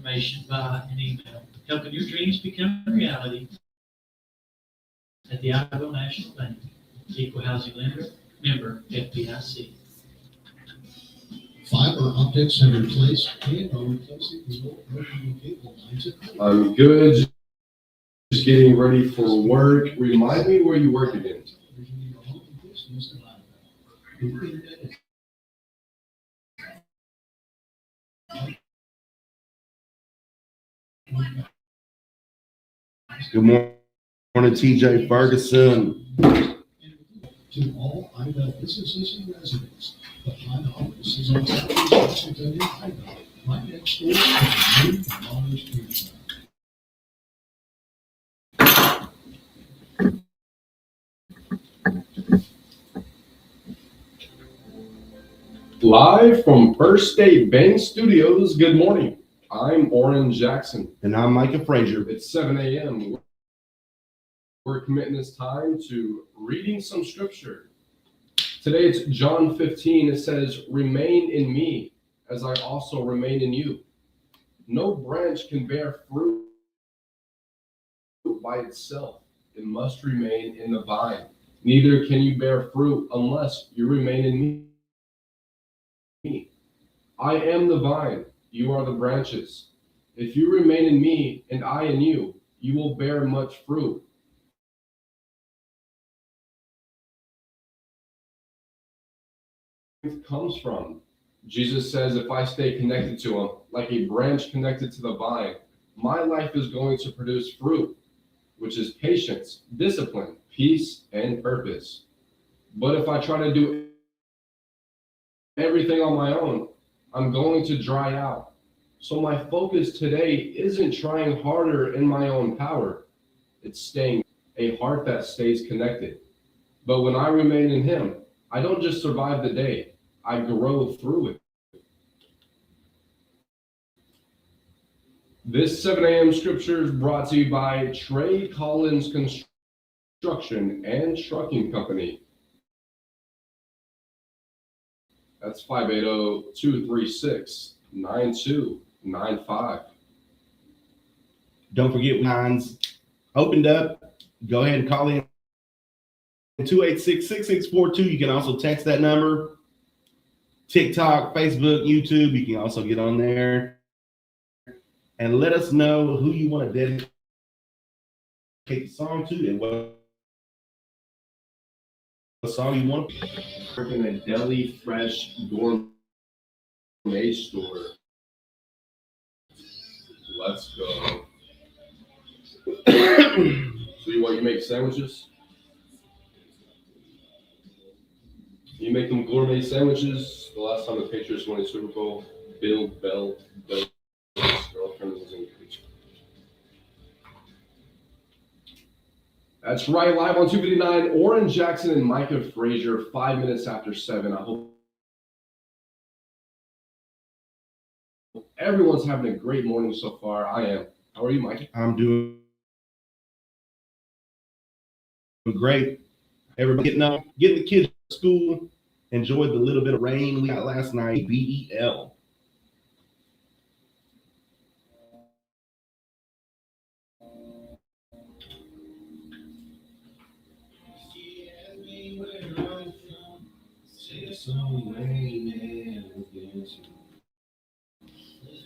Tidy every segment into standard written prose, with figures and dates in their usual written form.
information via an email. Helping your dreams become reality at the Idaho National Bank, Equal Housing Lender, member FDIC. Fiber optics have replaced and are replacing the old broken cable lines at home. I'm good. Just getting ready for work. Remind me where you work again. Good morning, TJ Ferguson. To all Idaho businesses and residents, the High Office is on Washington in Idaho, right next door to the new Mars Community. Live from First State Bank Studios, good morning. I'm Oran Jackson. And I'm Micah Frazier. It's 7 a.m. We're committing this time to reading some scripture. Today it's John 15. It says, "Remain in me, as I also remain in you. No branch can bear fruit by itself. It must remain in the vine. Neither can you bear fruit unless you remain in me. I am the vine, you are the branches. If you remain in me and I in you, you will bear much fruit. It comes from. Jesus says, if I stay connected to him, like a branch connected to the vine, my life is going to produce fruit, which is patience, discipline, peace, and purpose. But if I try to do everything on my own, I'm going to dry out. So my focus today isn't trying harder in my own power. It's staying a heart that stays connected. But when I remain in him, I don't just survive the day, I grow through it. This 7 a.m. scripture is brought to you by Trey Collins Construction and Trucking Company. That's 580-236-9295. Don't forget, lines opened up. Go ahead and call in 286-6642. You can also text that number. TikTok, Facebook, YouTube. You can also get on there and let us know who you want to dedicate the song to and what song you want. Working a deli fresh gourmet store. Let's go. So you make sandwiches? You make them gourmet sandwiches. The last time the Patriots won a Super Bowl, Bill Bell's girlfriend was in the kitchen. That's right, live on 259, Oran Jackson and Micah Frazier, 5 minutes after 7. I hope everyone's having a great morning so far. I am. How are you, Micah? I'm doing great. Everybody getting the kids to school. Enjoyed the little bit of rain we got last night. BEL.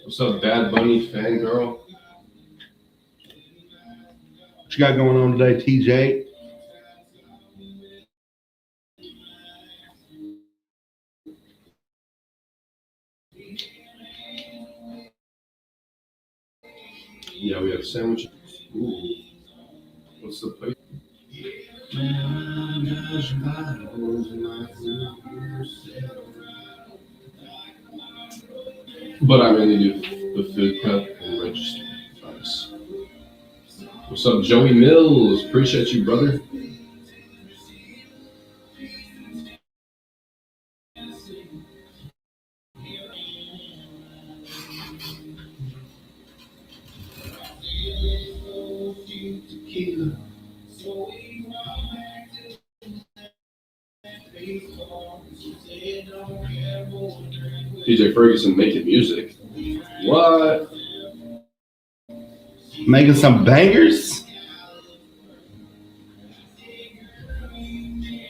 What's up, Bad Bunny fangirl? What you got going on today, TJ? Yeah, we have sandwiches. Ooh. What's the place? But I mainly do the food prep and register. Nice. What's up, Joey Mills? Appreciate you, brother. DJ Ferguson making music. What? Making some bangers.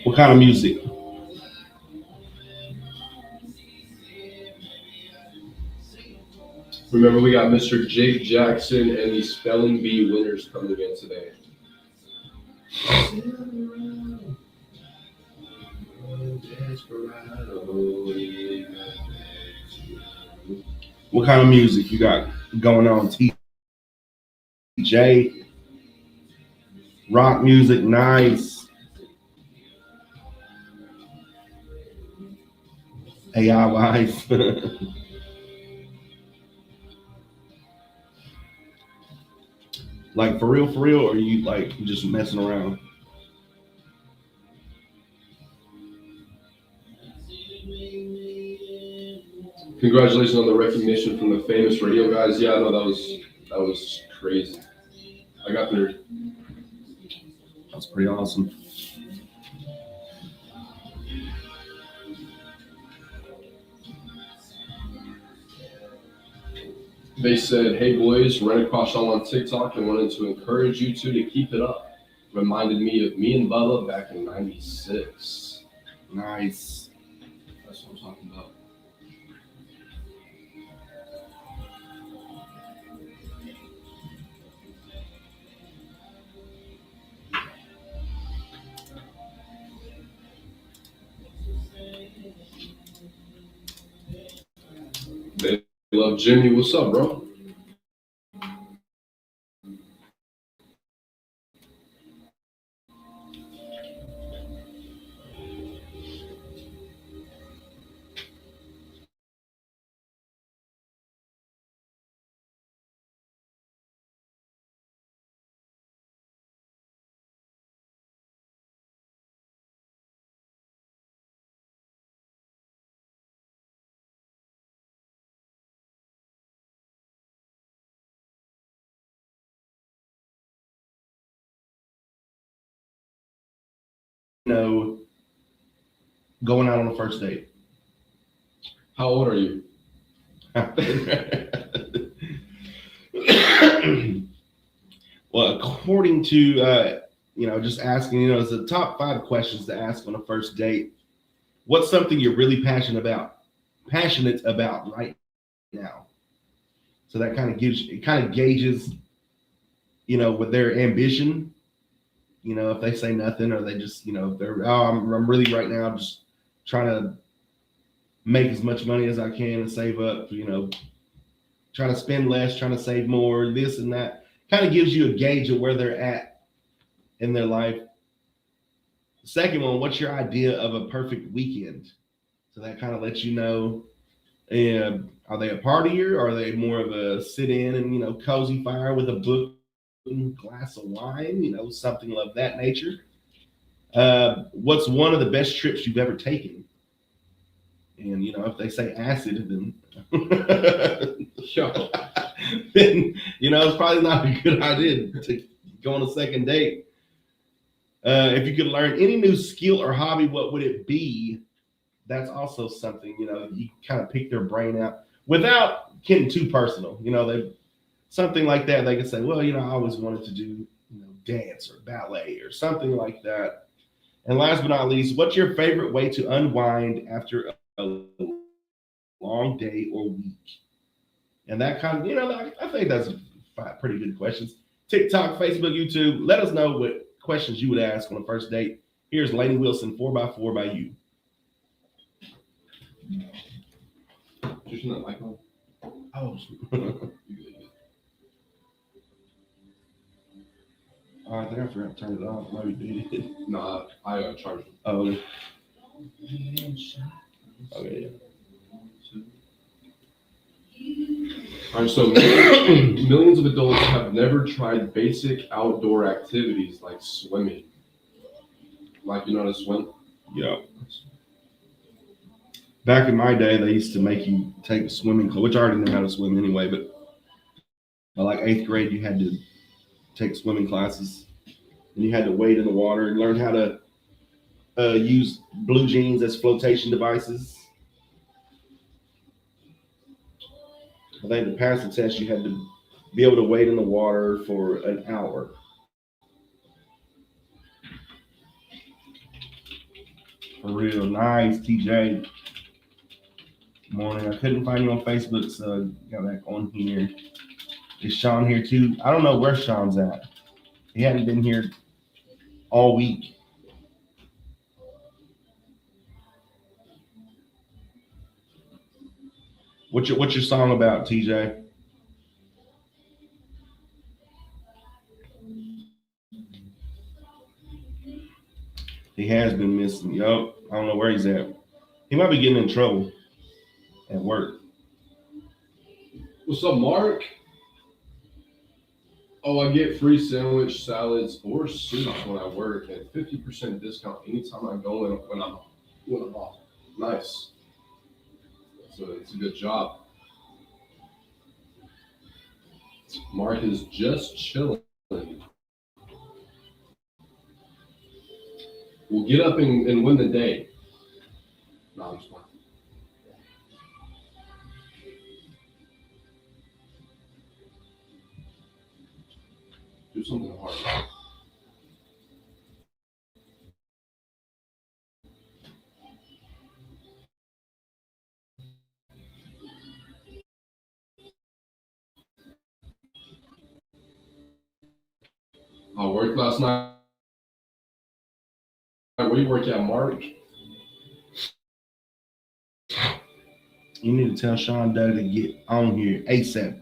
What kind of music? Remember, we got Mr. Jake Jackson and the Spelling Bee winners coming in today. What kind of music you got going on? TJ, rock music, nice. AI wise. Like for real, or are you like just messing around? Congratulations on the recognition from the famous radio guys. Yeah, I know that was crazy. I got there. That's pretty awesome. They said, "Hey boys, ran across y'all on TikTok and wanted to encourage you two to keep it up. Reminded me of me and Bubba back in '96." Nice. That's what I'm talking about. They love Jimmy. What's up, bro? No, going out on a first date. How old are you? Well, according to just asking, it's the top 5 questions to ask on a first date. What's something you're really passionate about right now? So that kind of gauges, with their ambition. If they say nothing, or they just, if they're, I'm really right now just trying to make as much money as I can and save up, trying to spend less, trying to save more, this and that. Kind of gives you a gauge of where they're at in their life. The second one, what's your idea of a perfect weekend? So that kind of lets you know, are they a partier, or are they more of a sit in and, cozy fire with a book and glass of wine, something of that nature. What's one of the best trips you've ever taken? And, if they say acid, then, then it's probably not a good idea to go on a second date. If you could learn any new skill or hobby, what would it be? That's also something, you kind of pick their brain out without getting too personal. Something like that. They can say, well, I always wanted to do, dance or ballet or something like that. And last but not least, what's your favorite way to unwind after a long day or week? And that kind of, I think that's 5 pretty good questions. TikTok, Facebook, YouTube. Let us know what questions you would ask on a first date. Here's Lainey Wilson, 4x4 by you. Just not like home. Oh, I think I forgot to turn it off. Maybe did. Nah, I charged it. Oh, okay. Okay, yeah. All right, so millions of adults have never tried basic outdoor activities like swimming. Like, you know how to swim? Yeah. Back in my day, they used to make you take swimming class, which I already know how to swim anyway, but by like 8th grade, you had to take swimming classes, and you had to wade in the water and learn how to use blue jeans as flotation devices. I think to pass the test, you had to be able to wade in the water for an hour. For real. Nice, TJ. Morning. I couldn't find you on Facebook, so I got back on here. Is Sean here too? I don't know where Sean's at. He hadn't been here all week. What's your song about, TJ? He has been missing. Yup. I don't know where he's at. He might be getting in trouble at work. What's up, Mark? Oh, I get free sandwich, salads, or soups when I work, and 50% discount anytime I go in when I'm off. Nice. So it's a good job. Mark is just chilling. We'll get up and win the day. No, I'm just playing. Do something hard. I worked last night. Where you work at, Mark? You need to tell Sean Doe to get on here ASAP.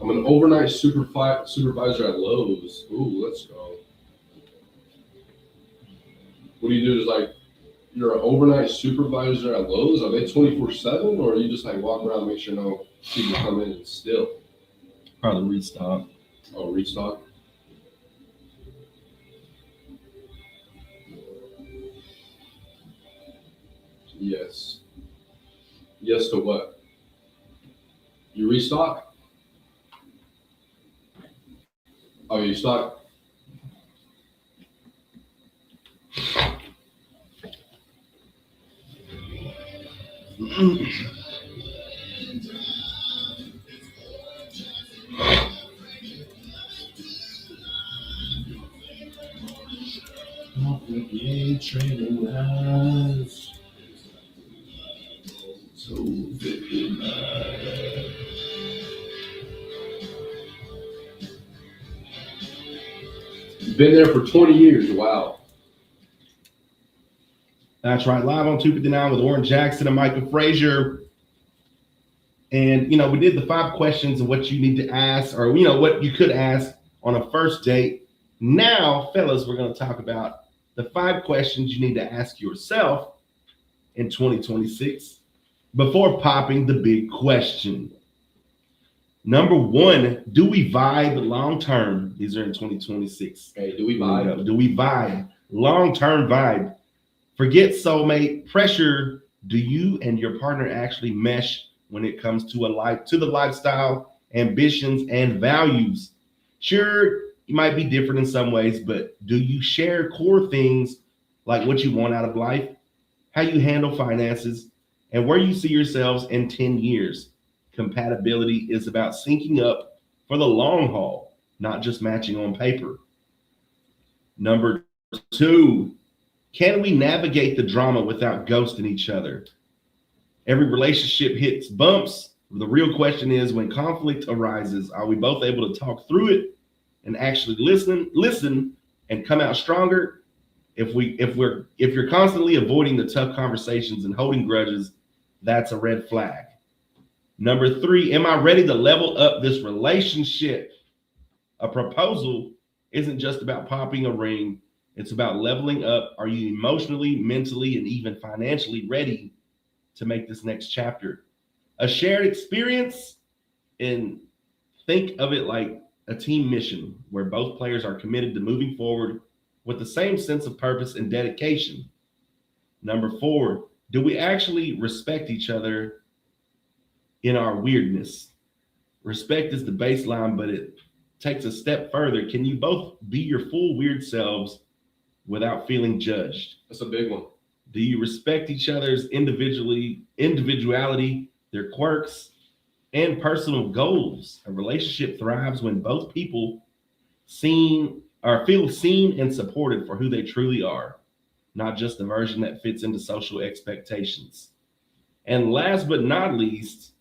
I'm an overnight supervisor at Lowe's. Ooh, let's go. What do you do? Is like you're an overnight supervisor at Lowe's? Are they 24/7, or are you just like walk around and make sure no people come in and steal? Probably restock. Oh, restock. Yes. Yes to what? You restock? Oh, you stock? Training lives. So Been there for 20 years. Wow. That's right. Live on 259 with Oran Jackson and Micah Frazier. And, we did the 5 questions of what you need to ask, or, what you could ask on a first date. Now, fellas, we're going to talk about the 5 questions you need to ask yourself in 2026 before popping the big question. Number 1, do we vibe long term? These are in 2026. Okay, do we vibe? Do we vibe? Long-term vibe. Forget soulmate pressure. Do you and your partner actually mesh when it comes to the lifestyle, ambitions, and values? Sure, you might be different in some ways, but do you share core things like what you want out of life, how you handle finances, and where you see yourselves in 10 years? Compatibility is about syncing up for the long haul, not just matching on paper. Number 2, can we navigate the drama without ghosting each other? Every relationship hits bumps. The real question is, when conflict arises, are we both able to talk through it and actually listen and come out stronger? If you're constantly avoiding the tough conversations and holding grudges, that's a red flag. Number 3, am I ready to level up this relationship? A proposal isn't just about popping a ring. It's about leveling up. Are you emotionally, mentally, and even financially ready to make this next chapter a shared experience? And think of it like a team mission where both players are committed to moving forward with the same sense of purpose and dedication. Number 4, do we actually respect each other in our weirdness? Respect is the baseline, but it takes a step further. Can you both be your full weird selves without feeling judged? That's a big one. Do you respect each other's individuality, their quirks, and personal goals? A relationship thrives when both people feel seen and supported for who they truly are, not just a version that fits into social expectations. And last but not least,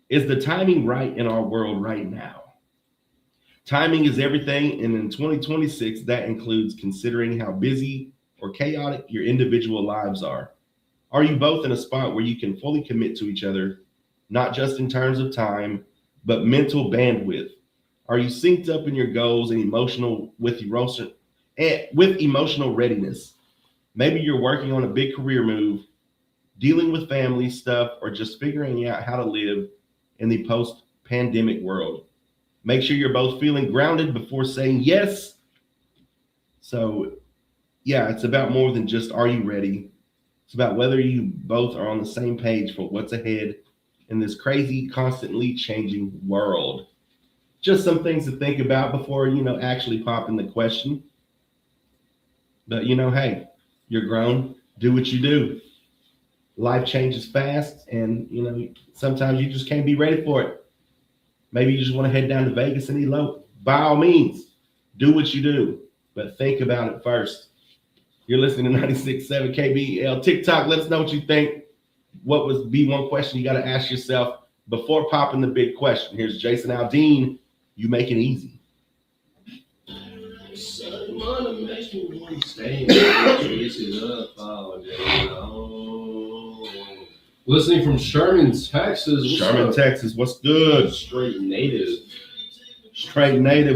is the timing right in our world right now? Timing is everything, and in 2026, that includes considering how busy or chaotic your individual lives are. Are you both in a spot where you can fully commit to each other, not just in terms of time, but mental bandwidth? Are you synced up in your goals and with emotional readiness? Maybe you're working on a big career move, dealing with family stuff, or just figuring out how to live in the post-pandemic world. Make sure you're both feeling grounded before saying yes. So, yeah, it's about more than just are you ready? It's about whether you both are on the same page for what's ahead in this crazy, constantly changing world. Just some things to think about before, actually popping the question. But, hey, you're grown. Do what you do. Life changes fast, and, sometimes you just can't be ready for it. Maybe you just want to head down to Vegas and elope. By all means, do what you do, but think about it first. You're listening to 96.7 KBEL. TikTok, let us know what you think. What would be one question you got to ask yourself before popping the big question? Here's Jason Aldean. You make it easy. Listening from Sherman, Texas. Texas, what's good? Straight native.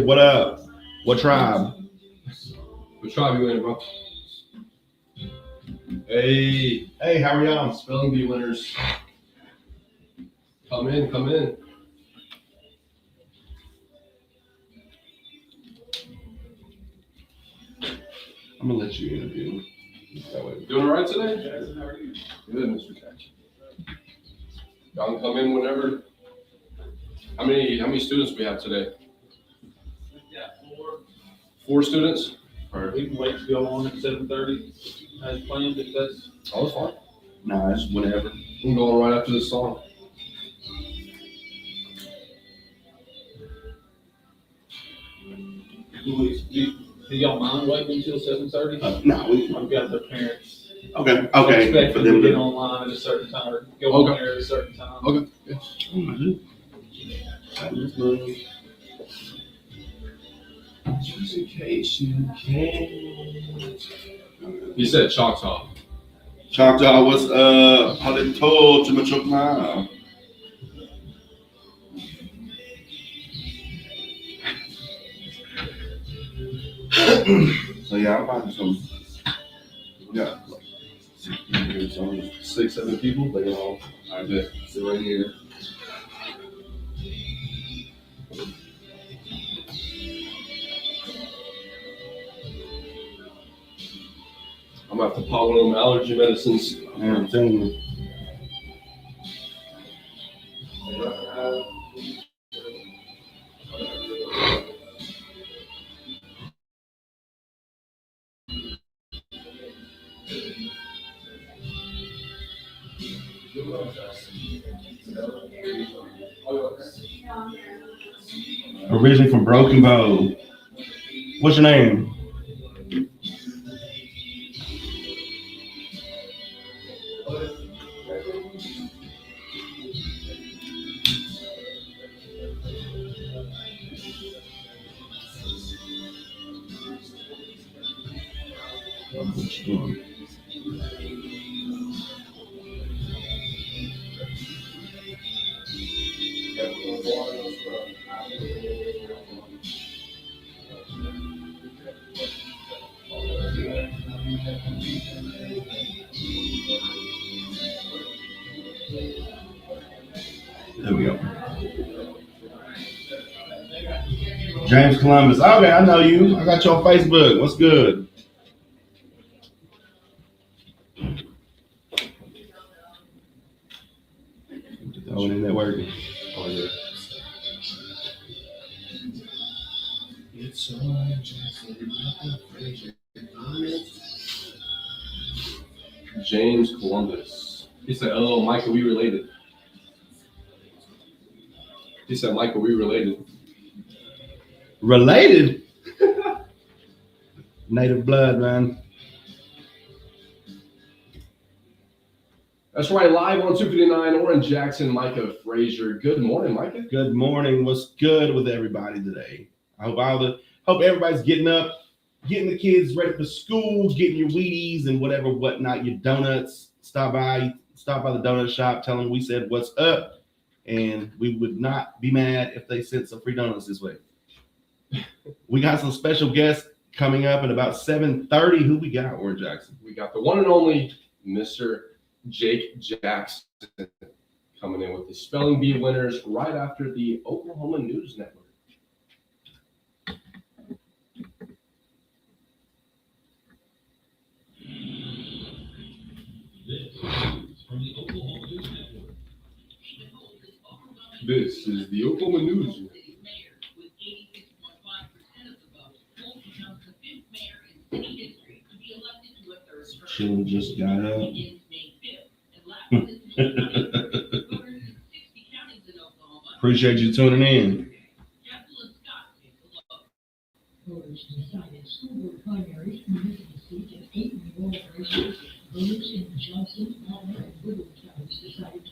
What up? What tribe? What tribe you in, bro? Hey, how are y'all? Spelling bee winners. Come in. I'm gonna let you interview. Doing all right today? How are you? Good, Mr. Catch. Y'all can come in whenever. How many students we have today? Yeah, 4 students? we can wait to go on at 7:30 as planned, if that's. Oh, that's fine. Nah, it's whenever. I'm going right after this song. Do y'all mind waiting until 7:30? No, I've got their parents. okay. Expect For them to them get to. online at a certain time or go Okay. on there at a certain time. Okay. Just in case you can. He said Choctaw. Choctaw was how they told to Choctaw. So yeah, I'm finding some. Yeah, like 6, 7 people. They all right. Sit right here. I'm gonna have to pop one of them allergy medicines. I'm telling you. Originally from Broken Bow. What's your name? There we go. James Columbus. Okay, I know you. I got you on Facebook. What's good? Oh, it ain't that working. Oh, yeah. It's Oran, Micah, Frazier, James Columbus. He said, "Oh, Micah, we related." He said, "Micah, we related." Related? Native blood, man. That's right, live on 259, Oran Jackson, Micah Frazier. Good morning, Micah. Good morning. What's good with everybody today? I hope everybody's getting up, getting the kids ready for school, getting your Wheaties and whatnot, your donuts. Stop by the donut shop, tell them we said what's up, and we would not be mad if they sent some free donuts this way. We got some special guests coming up at about 7:30. Who we got, Oran Jackson? We got the one and only Mr. Jake Jackson coming in with the Spelling Bee winners right after the Oklahoma News Network. This is the Oklahoma News Network. Chilling just got up. Appreciate you tuning in. Voters decided school board primaries in Mississippi and 8 mayoral races. Voters in Johnson, Alma, and Woodland counties decided to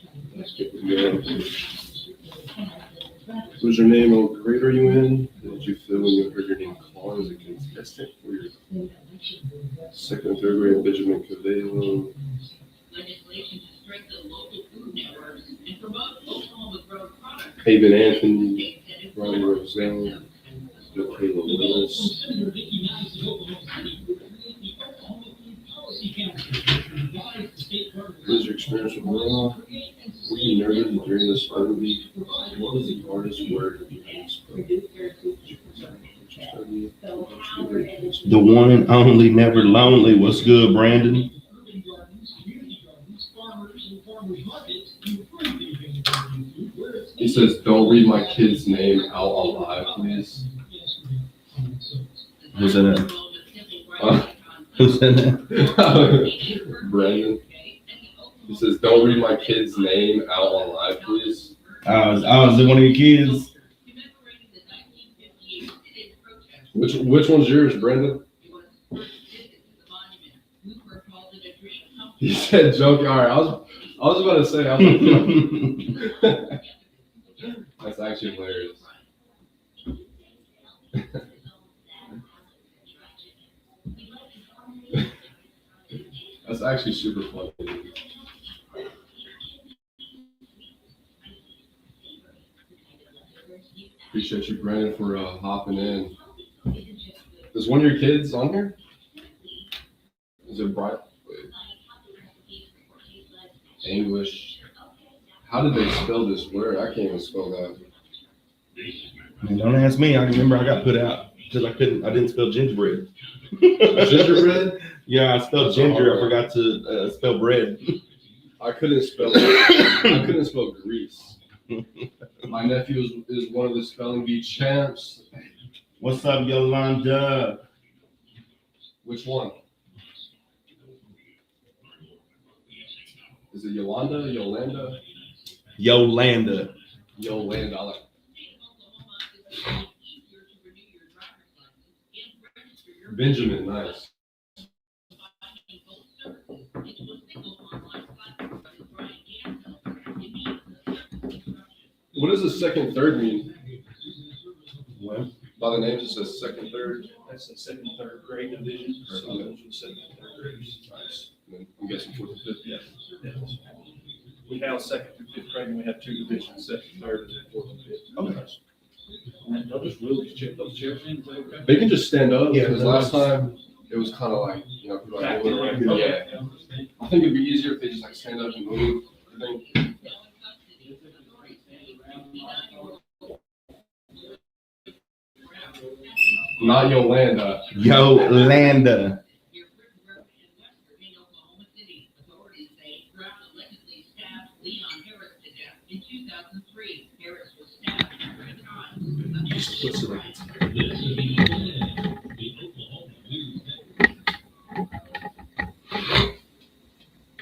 What's your name? What grade are you in? What did you feel when you heard your name called as a contestant for your second and third grade Benjamin Cavalo? legislation to strengthen local food networks and promote Oklahoma-grown products. Haven Anthony, Ronnie Roselle, Kayla Willis. What is your experience with law? Were you nervous during this spelling bee? What was the hardest word behind spelling? The one and only, never lonely. What's good, Brandon? He says, "Don't read my kid's name out on live, please." Who's in it? Who's in it? Brandon. He says, "Don't read my kid's name out on live, please." I was one of your kids. Which one's yours, Brandon? He said, "Joking." All right, I was about to say, that's actually hilarious. That's actually super funny. Appreciate you, Brandon, for hopping in. Is one of your kids on here? Is it Bright? English. How did they spell this word? I can't even spell that. Man, don't ask me. I remember I got put out because I didn't spell gingerbread. Gingerbread? Yeah, I spelled ginger. I forgot to spell bread. I couldn't spell grease. My nephew is one of the spelling bee champs. What's up, Yolanda? Which one? Is it Yolanda? Yolanda? Yolanda. Yolanda. I like. Benjamin, nice. What does the second, third mean? What? By the names, it says second, third. That's the second and third grade division. So those are the second and third grades. Nice. And then I'm guessing fourth and fifth. Yes. We have second through fifth grade, and we have two divisions, second, third, and then fourth and fifth. Okay. And they'll just wheel those chairs in, is that okay? They can just stand up. Yeah, Because last time it was kind of like, people Back to the right. Yeah. Okay. I think it'd be easier if they just like stand up and move. I think. Not Yolanda. Yolanda.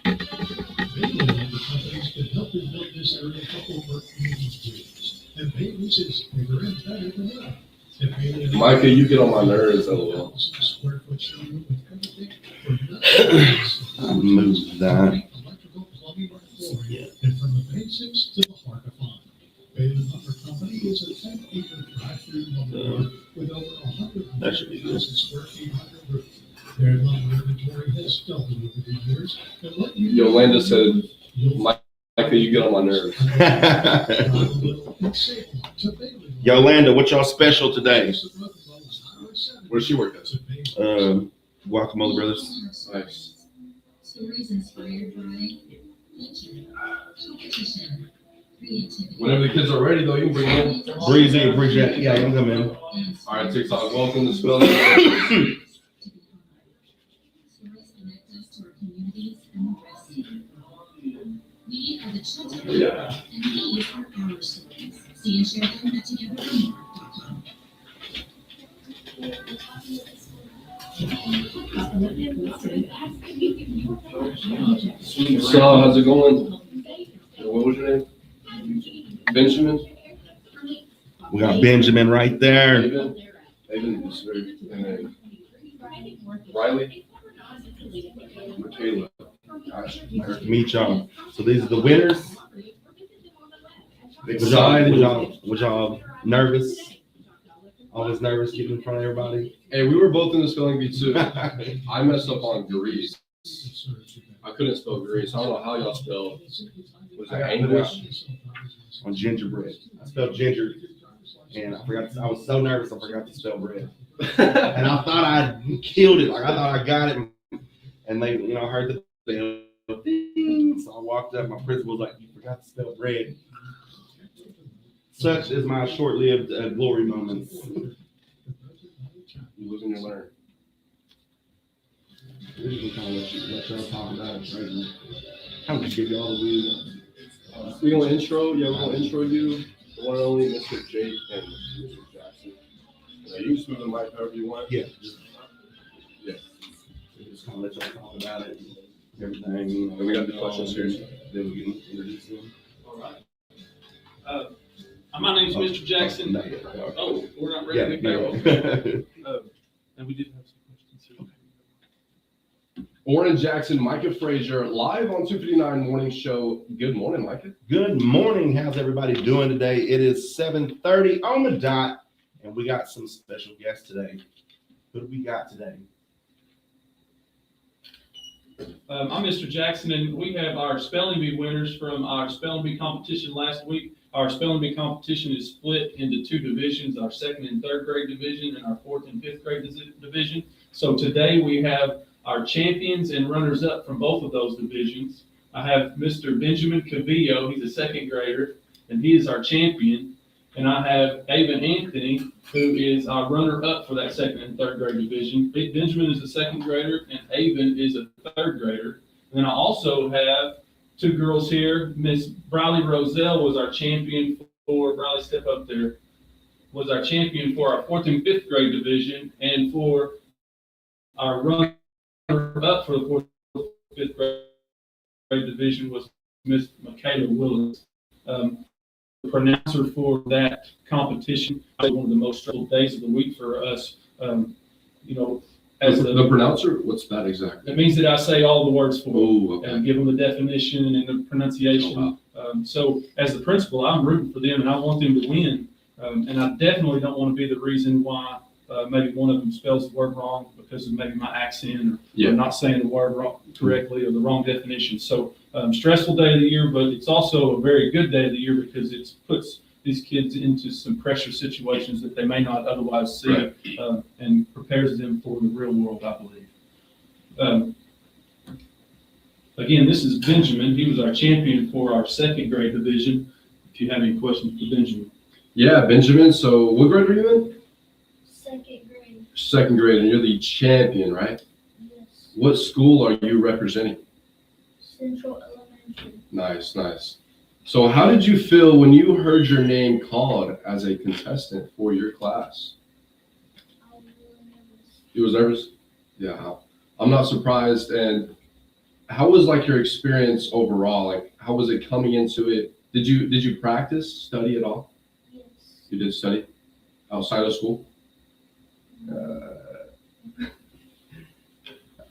Many lumber companies could help you build this area a couple of work communities. And Bailey's is bigger and better than that. And Bailey- Micah, you get on my nerves a little. 1,000 square foot showroom with everything for nothing. Move that. Electrical, plumbing, or flooring. Yeah. And from the basics to the heart of fun. Bailey Lumber Company is a 10-acre drive-through lumber yard with over That should be good. 100,000 square feet under roof. Their lumber inventory has doubled over the years. And what you- Yolanda said, You'll- Micah, you get on my nerves. Yolanda, what y'all special today? Where does she work at? Guacamole Brothers. Nice. Stories inspired by nature, competition, creativity. Whenever the kids are ready, though, you can bring them in. Breezy, appreciate. Yeah, I'm coming. All right, TikTok, welcome to Spelling. Stories connect us to our communities and the rest. We are the children, Yeah. and these are our stories. See and share them at togetherfromore.com. So, how's it going? What was your name? Benjamin? We got Benjamin right there. David is very, and then Riley? Michaela. Gosh. Nice to meet y'all. So these are the winners. Excited. Was y'all nervous? Always nervous getting in front of everybody? Hey, we were both in the spelling bee too. I messed up on Greece. I couldn't spell Greece. I don't know how y'all spell. Was it English? On gingerbread. I spelled ginger, and I forgot. I was so nervous I forgot to spell bread. And I thought I killed it. Like I thought I got it. And they, I heard the ding. So I walked up. My principal was like, "You forgot to spell bread." Such is my short-lived glory moments. You live and you learn. We can kind of let y'all talk about it. Right? I'm just give you all the weed. We're gonna intro. Yeah, we're gonna intro you. The one and only Mr. Jake and Mr. Jackson. You can smooth the mic however you want. Yeah. Yeah. Just kind of let y'all talk about it and everything. And we got the questions here. Then we can introduce them. All right. My name's Mr. Jackson. No. Oh, we're not Yeah, ready to go. no. Okay. And we did have some questions here. Oran Jackson, Micah Frazier, live on 259 Morning Show. Good morning, Micah. Good morning. How's everybody doing today? It is 7:30 on the dot, and we got some special guests today. Who do we got today? I'm Mr. Jackson, and we have our spelling bee winners from our spelling bee competition last week. Our spelling bee competition is split into two divisions, our second and third grade division and our fourth and fifth grade division. So today we have our champions and runners up from both of those divisions. I have Mr. Benjamin Cavillo, he's a second grader, and he is our champion. And I have Avon Anthony, who is our runner up for that second and third grade division. Benjamin is a second grader and Avon is a third grader. And then I also have two girls here. Miss Briley Roselle was our champion for, Briley, step up there, was our champion for our fourth and fifth grade division. And for our runner up for the fourth and fifth grade division was Miss Michaela Willis. The pronouncer for that competition was one of the most stressful days of the week for us. As The pronouncer, what's that exactly? it means that I say all the words for them. Oh, okay. And give them the definition and the pronunciation. So as the principal, I'm rooting for them and I want them to win. And I definitely don't want to be the reason why maybe one of them spells the word wrong because of maybe my accent or not saying the word wrong correctly or the wrong definition. So stressful day of the year, but it's also a very good day of the year because it puts these kids into some pressure situations that they may not otherwise see, Right. and prepares them for the real world, I believe. Again, this is Benjamin. He was our champion for our second grade division. If you have any questions for Benjamin. Yeah, Benjamin. So what grade are you in? Second grade. Second grade, and you're the champion, right? Yes. What school are you representing? Central Elementary. Nice, nice. So how did you feel when you heard your name called as a contestant for your class? I was really nervous. You was nervous? Yeah, I'm not surprised. And how was like your experience overall? Like, how was it coming into it? Did you practice, study at all? Yes. You did study outside of school?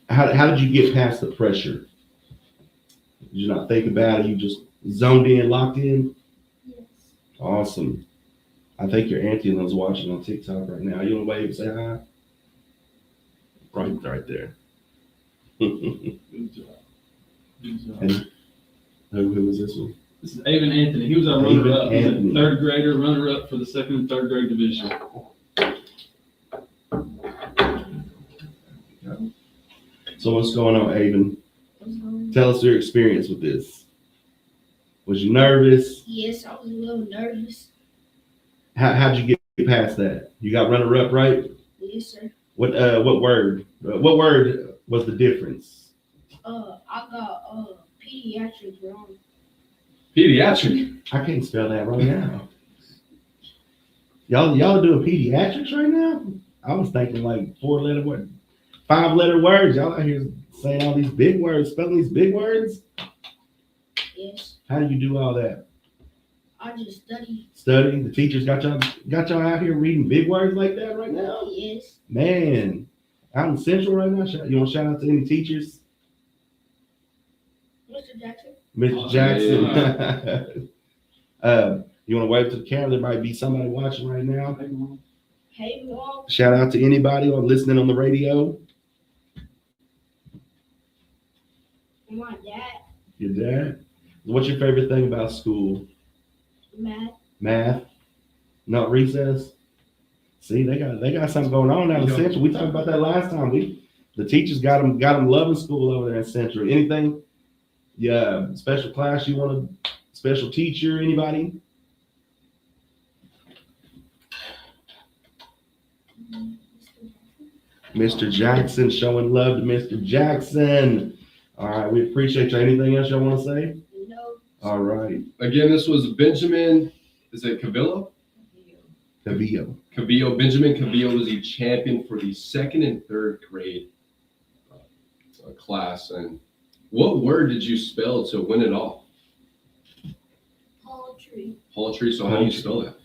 How did you get past the pressure? Did you not think about it? You just zoned in, locked in? Yes. Awesome. I think your auntie is watching on TikTok right now. You want to wave and say hi? Right there. Good job. Good job. And who was this one? This is Avon Anthony. He was our Avon runner-up. He's a Anthony. third grader, runner-up for the second and third grade division. So what's going on, Avon? Tell us your experience with this. Was you nervous? Yes, I was a little nervous. How'd you get past that? You got runner-up, right? Yes, sir. What word? What word was the difference? I got pediatric wrong. Pediatric. I can't spell that right now. Y'all doing pediatrics right now? I was thinking like 4-letter word, 5-letter words. Y'all out here saying all these big words, spelling these big words. Yes. How do you do all that? I just studied. Study. The teachers got y'all out here reading big words like that right now. Yes. Man, out in Central right now. You want to shout out to any teachers? Mr. Jackson. Mr. Jackson. You want to wave to the camera? There might be somebody watching right now. Hey, Mom. Shout out to anybody or listening on the radio. My dad. Your dad. What's your favorite thing about school? Math. Math. Not recess. See, they got something going on down in Central. We talked about that last time. The teachers got them loving school over there in Central. Anything? Yeah, special class you want a special teacher? Anybody? Mr. Jackson, showing love to Mr. Jackson. All right, we appreciate you. Anything else y'all want to say? No. All right. Again, this was Benjamin. Is it Cavillo? Cavillo. Cavillo. Benjamin Cavillo was the champion for the second and third grade class. And what word did you spell to win it all? Poultry. Poultry. So how do you spell that?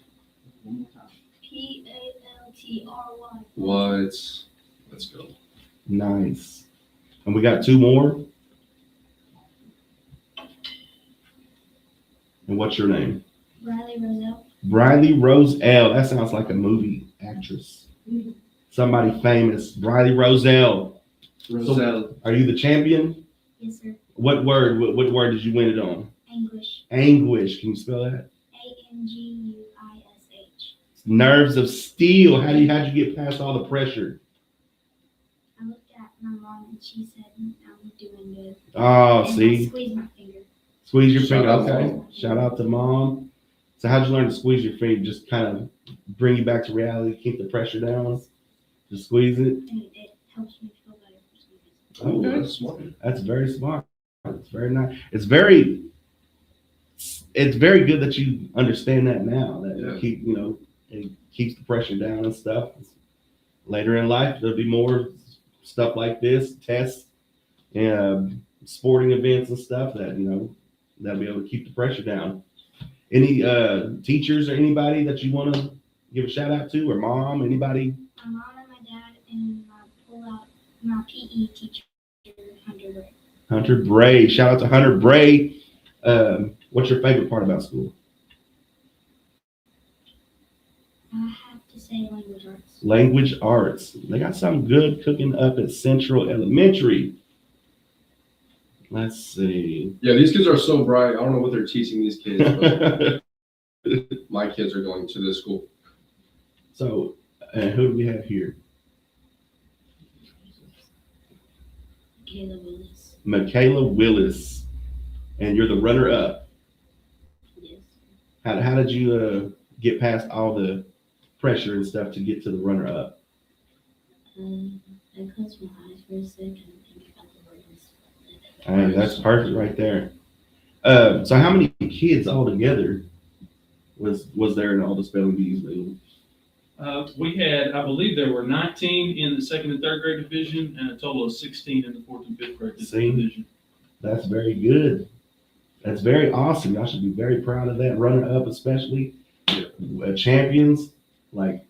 Paltry. What? Let's go. Nice. And we got 2 more. And what's your name? Riley Roselle. Briley Roselle. That sounds like a movie actress. Somebody famous. Briley Roselle. Roselle. Are you the champion? Yes, sir. What word? What word did you win it on? English. Anguish. Can you spell that? Anguish. Nerves of steel. How'd you get past all the pressure? I looked at my mom and she said I'm doing good. Oh, And see? I squeezed my finger. Squeeze your Shout finger. out to Okay. mom. Shout out to mom. So how'd you learn to squeeze your finger? Just kind of bring you back to reality, keep the pressure down. Just squeeze it. And it helps me feel better for some reason. Oh, that's smart. That's very smart. It's very nice. It's very good that you understand that now. That Yeah. it keeps the pressure down and stuff. Later in life, there'll be more stuff like this, tests, and sporting events and stuff that that'll be able to keep the pressure down. Any teachers or anybody that you want to give a shout out to, or mom, anybody? My mom and my dad and my PE teacher, Hunter Ray. Hunter Bray. Shout out to Hunter Bray. What's your favorite part about school? I have to say language arts. Language arts. They got something good cooking up at Central Elementary. Let's see. Yeah, these kids are so bright. I don't know what they're teaching these kids, but my kids are going to this school. So, who do we have here? Michaela Willis. Michaela Willis, and you're the runner-up. Yes. How did you get past all the pressure and stuff to get to the runner-up? I closed my eyes for a second and think about the words. Hey, that's perfect right there. So how many kids altogether was there in all the spelling bees? We had, I believe there were 19 in the second and third grade division and a total of 16 in the fourth and fifth grade division. That's very good. That's very awesome. Y'all should be very proud of that. Runner-up especially. Champions. Like,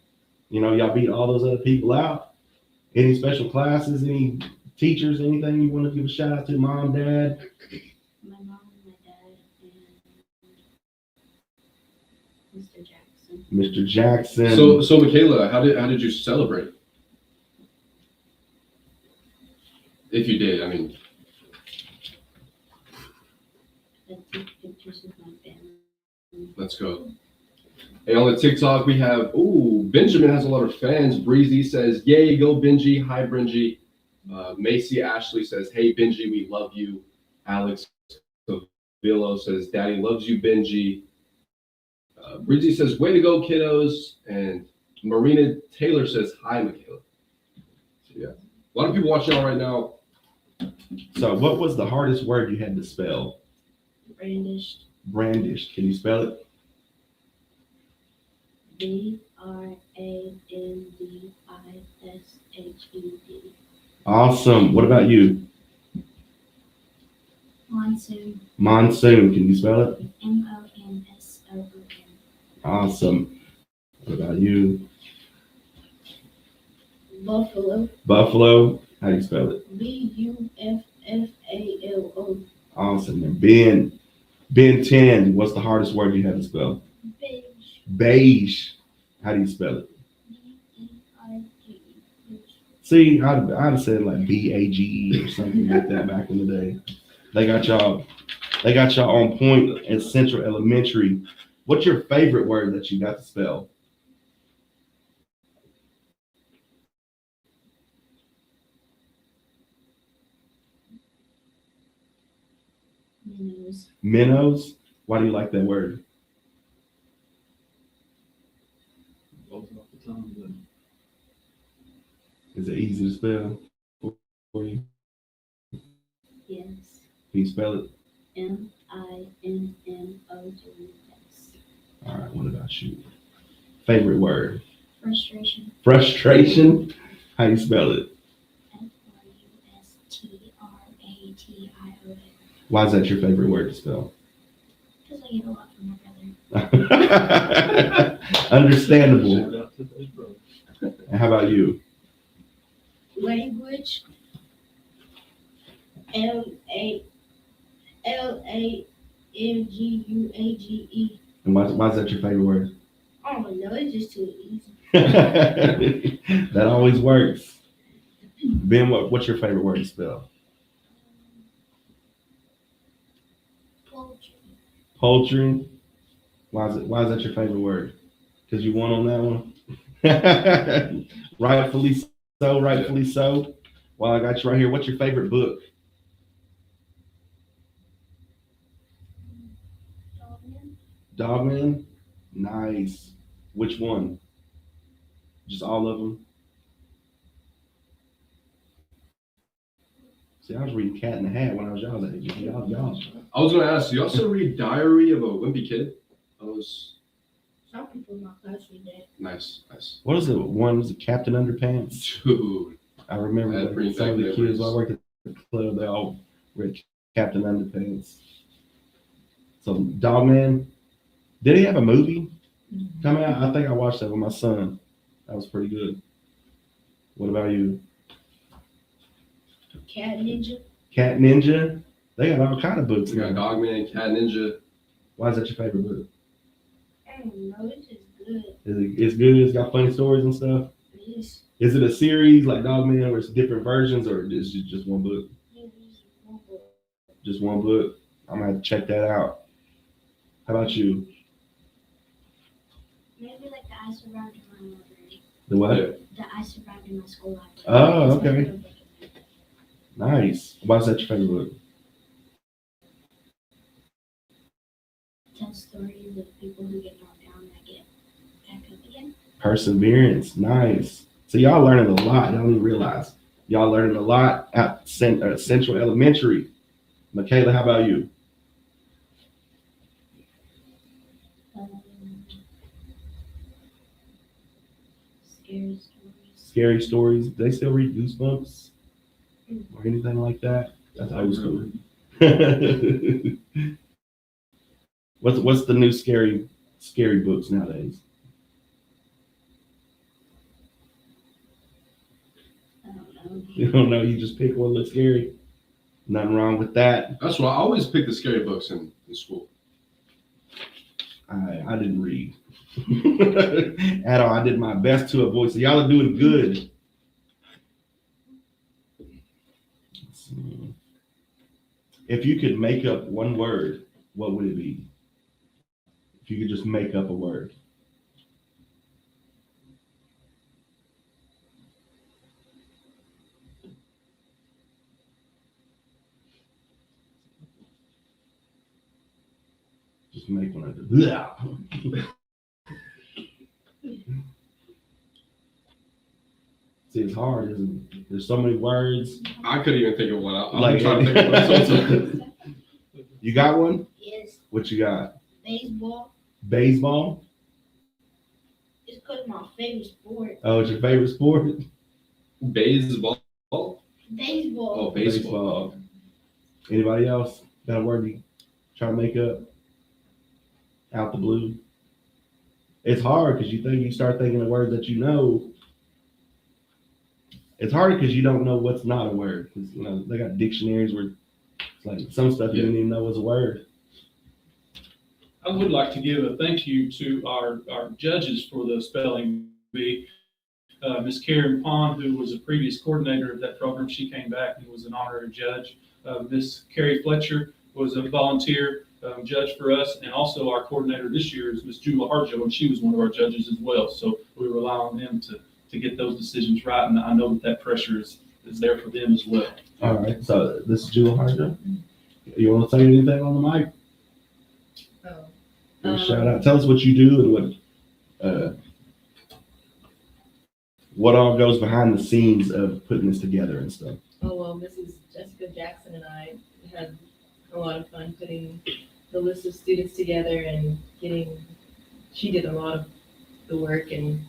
y'all beat all those other people out. Any special classes, any teachers, anything you want to give a shout out to? Mom, dad? My mom, my dad, and Mr. Jackson. Mr. Jackson. So Michaela, how did you celebrate? If you did, I mean. I took pictures with my family. Let's go. Hey, on the TikTok, we have, Benjamin has a lot of fans. Breezy says, yay, go Benji. Hi, Benji. Macy Ashley says, hey, Benji, we love you. Alex Villo says, daddy loves you, Benji. Breezy says, way to go, kiddos. And Marina Taylor says, hi, Michaela. So, yeah. A lot of people watching on right now. So what was the hardest word you had to spell? Brandished. Brandish. Can you spell it? BRANDISHED. Awesome. What about you? Monsoon. Monsoon. Can you spell it? MONSOON. Awesome. What about you? Buffalo. Buffalo. How do you spell it? BUFFALO. Awesome. And Ben 10. What's the hardest word you had to spell? Beige. Beige. How do you spell it? BEIGE. See, I'd have said like BAGE or something like that back in the day. They got y'all on point at Central Elementary. What's your favorite word that you got to spell? Minnows. Minnows. Why do you like that word? Both off the tongue, but Is it easy to spell for you? Yes. Can you spell it? MINNOWS. All right. What about you? Favorite word? Frustration. Frustration. How do you spell it? FRUSTRATION. Why is that your favorite word to spell? Because I get a lot from my brother. Understandable. shout out to those brothers. And how about you? Language. LANGUAGE. And why is that your favorite word? I don't know, it's just too easy. That always works. Ben, what's your favorite word to spell? Poultry. Poultry. Why is that your favorite word? Because you won on that one? Rightfully so. Well, I got you right here. What's your favorite book? Dogman? Nice. Which one? Just all of them? See, I was reading Cat in the Hat when I was y'all's age. Y'all. I was going to ask, do you also read Diary of a Wimpy Kid? Some people in my class read that. Nice. What was it? One was it Captain Underpants? Dude. I remember That like, brings some of back the kids memories. when I worked at the club, they all read Captain Underpants. So Dogman, did he have a movie come out? I think I watched that with my son. That was pretty good. What about you? Cat Ninja. Cat Ninja? They got all kind of books We got now. Dogman, Cat Ninja. Why is that your favorite book? I don't know, it's just good. It's good? It's got funny stories and stuff? It's Is it a series like Dogman where it's different versions, or is it just one book? one book. Just one book? I'm gonna have to check that out. How about you? Maybe like the I survived in my library. The what? Yeah. The I survived in my school library. Oh, It's my okay. favorite book. Nice. Why's that your favorite book? Tell stories of people who get knocked down that get back up again. Perseverance. Nice. So y'all learning a lot. Y'all don't even realize. Y'all learning a lot at Central Elementary. Michaela, how about you? Scary stories. Scary stories. Do they still read Goosebumps or anything like that? That's old school. What's the new scary books nowadays? I don't know. You don't know. You just pick one that's scary. Nothing wrong with that. That's why I always pick the scary books in school. I didn't read at all. I did my best to avoid. So y'all are doing good. Let's see. If you could make up one word, what would it be? If you could just make up a word. Just make one of them. See, it's hard, isn't it? There's so many words. I couldn't even think of one. I'm Like- trying to think of one. You got one? Yes, What you got? baseball. Baseball? It's because my favorite sport. Oh, it's your favorite sport? Baseball. Baseball. Oh, baseball. Anybody else got a word you try to make up out the blue? It's hard because you start thinking of words that you know. It's harder because you don't know what's not a word. Because they got dictionaries where it's like some stuff you didn't even know was a word. I would like to give a thank you to our judges for the spelling bee. Ms. Karen Pond, who was a previous coordinator of that program, she came back and was an honorary judge. Ms. Carrie Fletcher was a volunteer judge for us, and also our coordinator this year is Ms. Jula Harjo, and she was one of our judges as well. So we rely on them to get those decisions right, and I know that pressure is there for them as well. All right. So this is Jewel Harjo. You want to say anything on the mic? Oh. Shout out. Tell us what you do and what all goes behind the scenes of putting this together and stuff. Oh, well, Mrs. Jessica Jackson and I had a lot of fun putting the list of students together and she did a lot of the work and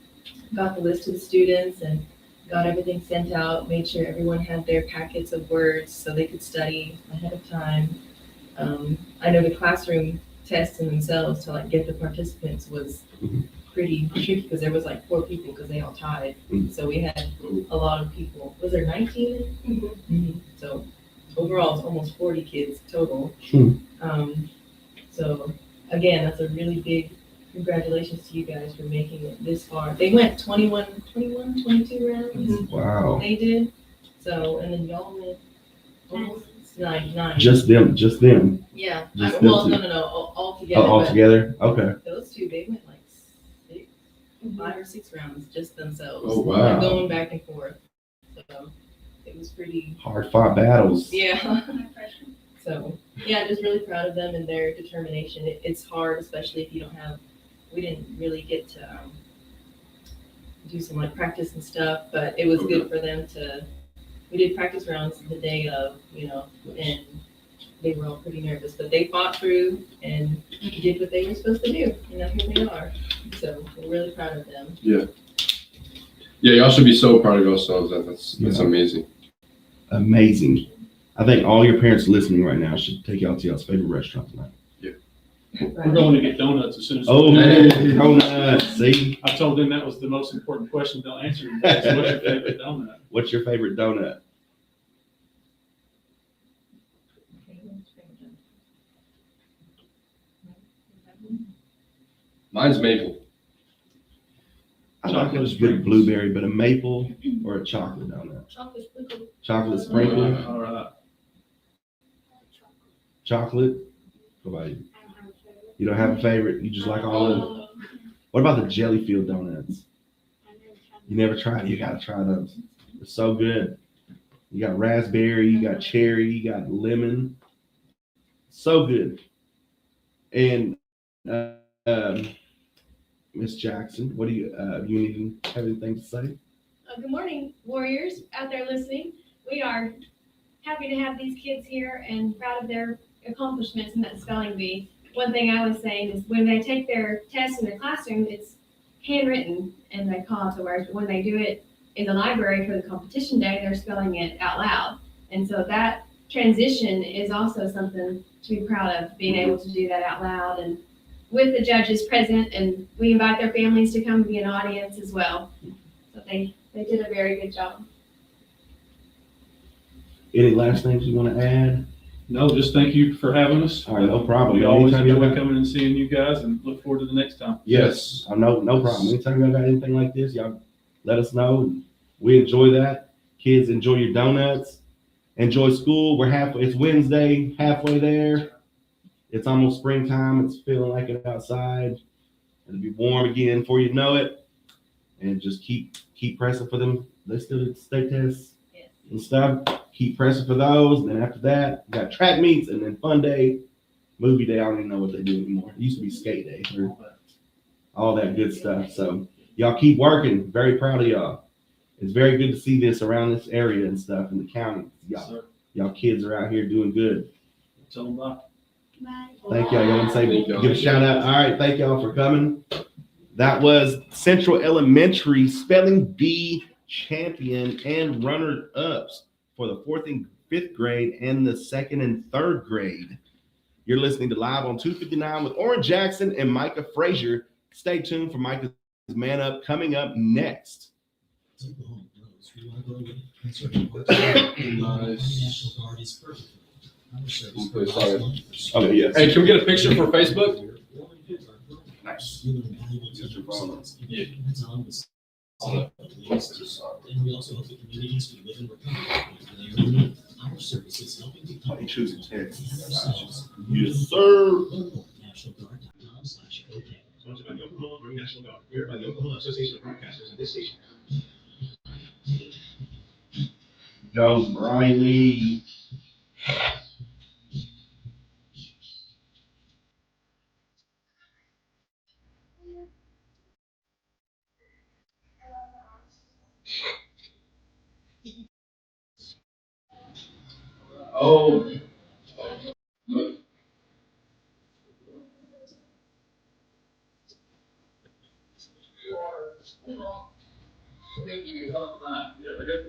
got the list of the students and got everything sent out, made sure everyone had their packets of words so they could study ahead of time. I know the classroom tests in themselves to get the participants was pretty tricky because there was 4 people because they all tied. So we had a lot of people. Was there 19? Mm-hmm. So overall it's almost 40 kids total. So again, that's a really big congratulations to you guys for making it this far. They went 22 rounds. Wow. They did. So, and then y'all went almost nine. Just them. Yeah. Just Well, them two. no, all together. Oh, all but together? Okay. Those two, they went 5 or 6 rounds just themselves. Oh, wow. Going back and forth. So it was pretty. Hard fought battles. Yeah. So yeah, just really proud of them and their determination. It's hard, especially if you don't have. We didn't really get to do some practice and stuff, but it was good for them to. We did practice rounds the day of, and they were all pretty nervous, but they fought through and did what they were supposed to do, and now here they are. So we're really proud of them. Yeah, y'all should be so proud of yourselves. That's Yeah. amazing. Amazing. I think all your parents listening right now should take y'all to y'all's favorite restaurant tonight. We're going to get donuts as soon as. Oh, Hey. donuts. See? I told them that was the most important question they'll answer today. So what's your favorite donut? What's your favorite donut? Mine's maple. I like a good blueberry, but a maple or a chocolate donut. Chocolate sprinkle. Chocolate sprinkle, All right. chocolate. What about you? I don't have a favorite. You don't have a favorite? You just like all of them? What about the jelly filled donuts? I never tried You never tried it? You gotta try those. They're so good. You got raspberry, you got cherry, you got lemon. So good. And Miss Jackson, what do you need to have anything to say? Good morning, warriors out there listening. We are happy to have these kids here and proud of their accomplishments in that spelling bee. One thing I was saying is when they take their test in their classroom, it's handwritten and they call it to words. But when they do it in the library for the competition day, they're spelling it out loud. And so that transition is also something to be proud of, being able to do that out loud and with the judges present, and we invite their families to come be an audience as well. So they did a very good job. Any last things you want to add? No, just thank you for having us. All right, no problem. We always Anytime y'all enjoy got- coming and seeing you guys and look forward to the next time. Yes, no problem. Anytime y'all got anything like this, y'all let us know. We enjoy that. Kids, enjoy your donuts. Enjoy school. It's Wednesday, halfway there. It's almost springtime. It's feeling like it outside. It'll be warm again before you know it. And just keep pressing for them. Let's do the state tests and stuff. Keep pressing for those. And then after that, we got track meets and then fun day, movie day. I don't even know what they do anymore. It used to be skate day or all that good stuff. So y'all keep working. Very proud of y'all. It's very good to see this around this area and stuff in the county. Y'all kids are out here doing good. Tell them bye. Bye. Thank y'all. Y'all want to say, give a shout out. All right. Thank y'all for coming. That was Central Elementary Spelling Bee champion and runner-ups for the 4th and 5th grade and the 2nd and 3rd grade. You're listening to Live on 259 with Oran Jackson and Micah Frazier. Stay tuned for Micah's Man Up coming up next. Oklahoma grows. We want to grow with it. And certainly, the Army National Guard is perfect for it. Our service provides Okay, yes. Hey, can we get a picture for Facebook? Nice. You learn valuable teaching skills. Yeah. It's on the and we also help the communities we live and work in. Our services helping to Why you choosing Texas? Yes, sir. NationalGuard.com/OK. Sponsored by the Oklahoma Marine National Guard, here by the Oklahoma Association of Broadcasters and this station. Joe Briley. Oh.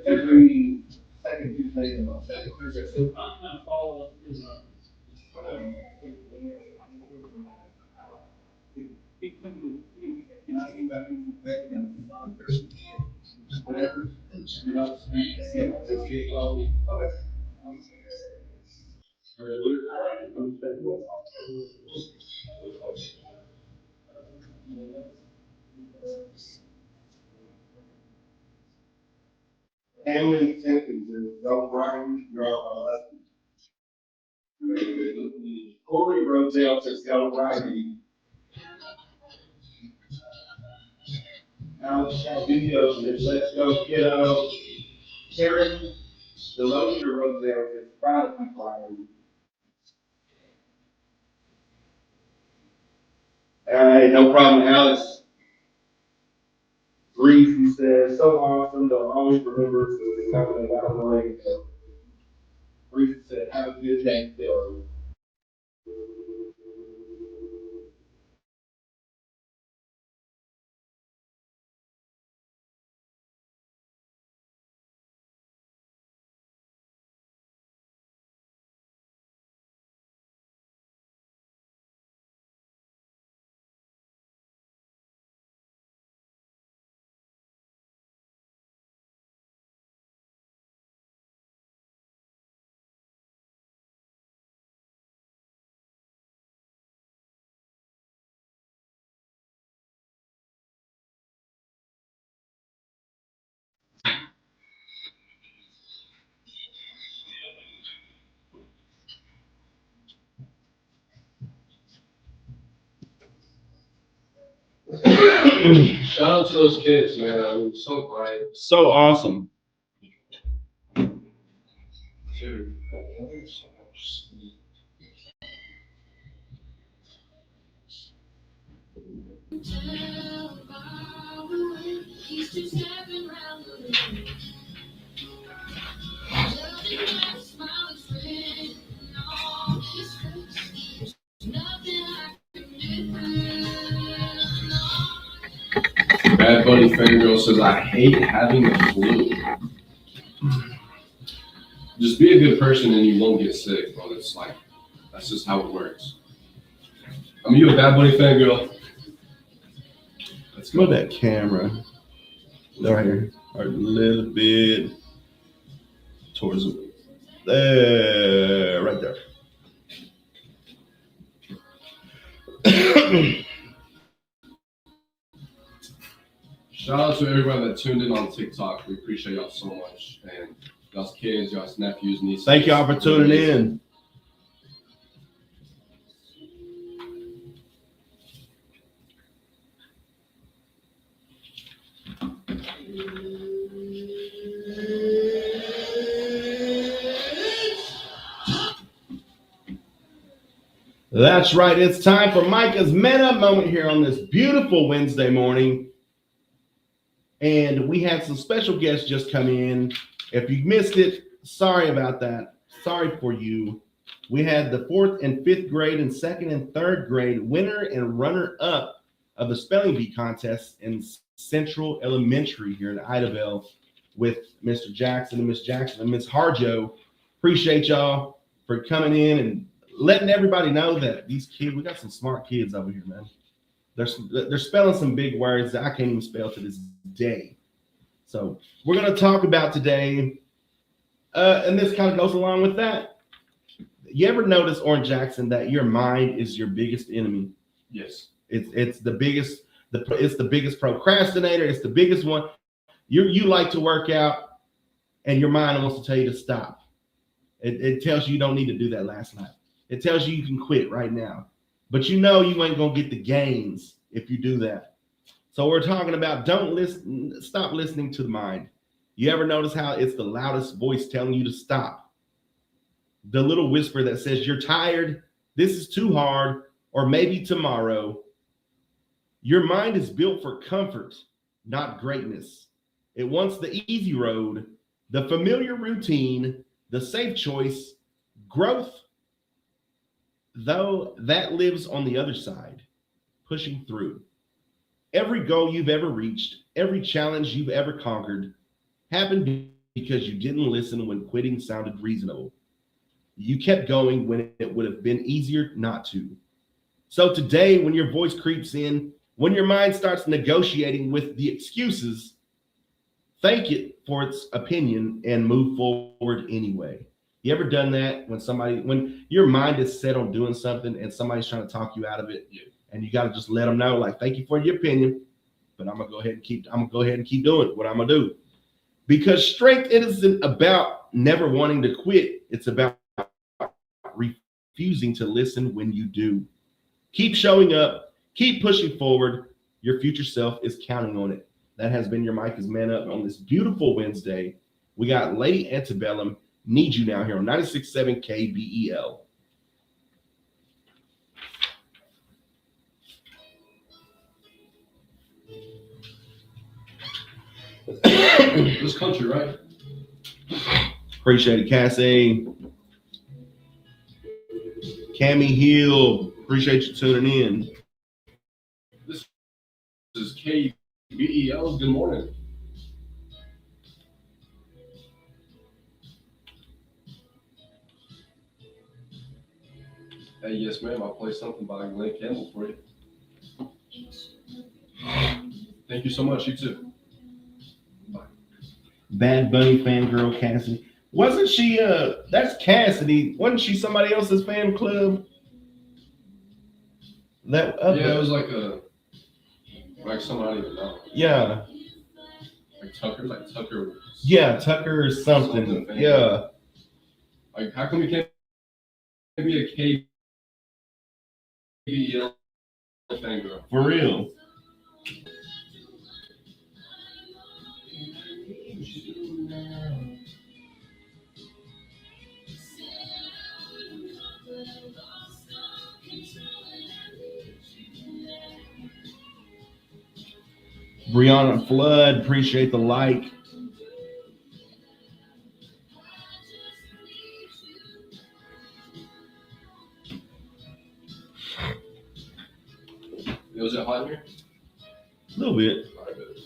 Every second Tuesday in Family sentences don't rhyme, Corey Roselle says go righty. Alex Video says let's go kiddo. Karen Delosia Roselle says proud of my choir. All right, no problem, Alex. Reese, he says, so awesome, they'll always remember the comment about the lake. Reese said, have a good day, Phil. Shout out to those kids, man. I mean, so bright. So awesome. Bad Bunny fangirl says, I hate having the flu. Just be a good person and you won't get sick, bro. It's like, that's just how it works. I mean, you a Bad Bunny fangirl. Let's go. Move that camera right here, or a little bit towards there, right there. Shout out to everybody that tuned in on TikTok. We appreciate y'all so much. And y'all's kids, y'all's nephews, nieces. Thank y'all for tuning in. That's right. It's time for Micah's Man Up moment here on this beautiful Wednesday morning. And we had some special guests just come in. If you missed it, sorry about that. Sorry for you. We had the 4th and 5th grade and 2nd and 3rd grade winner and runner up of the spelling bee contest in Central Elementary here in Idabel with Mr. Jackson and Miss Jackson and Miss Harjo. Appreciate y'all for coming in and letting everybody know that these kids, we got some smart kids over here, man. They're spelling some big words that I can't even spell to this day. So we're going to talk about today, and this kind of goes along with that. You ever notice, Oran Jackson, that your mind is your biggest enemy? Yes. It's the biggest. It's the biggest procrastinator. It's the biggest one. You like to work out, and your mind wants to tell you to stop. It tells you don't need to do that last lap. It tells you can quit right now. But you know you ain't gonna get the gains if you do that. So we're talking about stop listening to the mind. You ever notice how it's the loudest voice telling you to stop? The little whisper that says you're tired, this is too hard, or maybe tomorrow. Your mind is built for comfort, not greatness. It wants the easy road, the familiar routine, the safe choice. Growth, though, that lives on the other side, pushing through. Every goal you've ever reached, every challenge you've ever conquered happened because you didn't listen when quitting sounded reasonable. You kept going when it would have been easier not to. So today, when your voice creeps in, when your mind starts negotiating with the excuses, thank it for its opinion and move forward anyway. You ever done that when your mind is set on doing something and somebody's trying to talk you out of it, and you got to just let them know, like, thank you for your opinion, but I'm gonna go ahead and keep doing what I'm gonna do. Because strength, it isn't about never wanting to quit. It's about refusing to listen when you do. Keep showing up, keep pushing forward. Your future self is counting on it. That has been your Micah's Man Up on this beautiful Wednesday. We got Lady Antebellum, Need You Now here on 96.7 KBEL. This country, right? Appreciate it, Cassie. Cammy Hill, appreciate you tuning in. This is KBEL. Good morning. Hey, yes, ma'am. I'll play something by Glenn Campbell for you. Thank you so much. You too. Bye. Bad Bunny fangirl Cassidy. Wasn't she, that's Cassidy. Wasn't she somebody else's fan club? That yeah, it was like somebody I don't even know. Yeah. Like Tucker. Yeah, Tucker or something. Yeah. Like, how come you can't be a KBEL fangirl? For real. Brianna Flood, appreciate the like. Was it hot in here? A little bit. All right, good.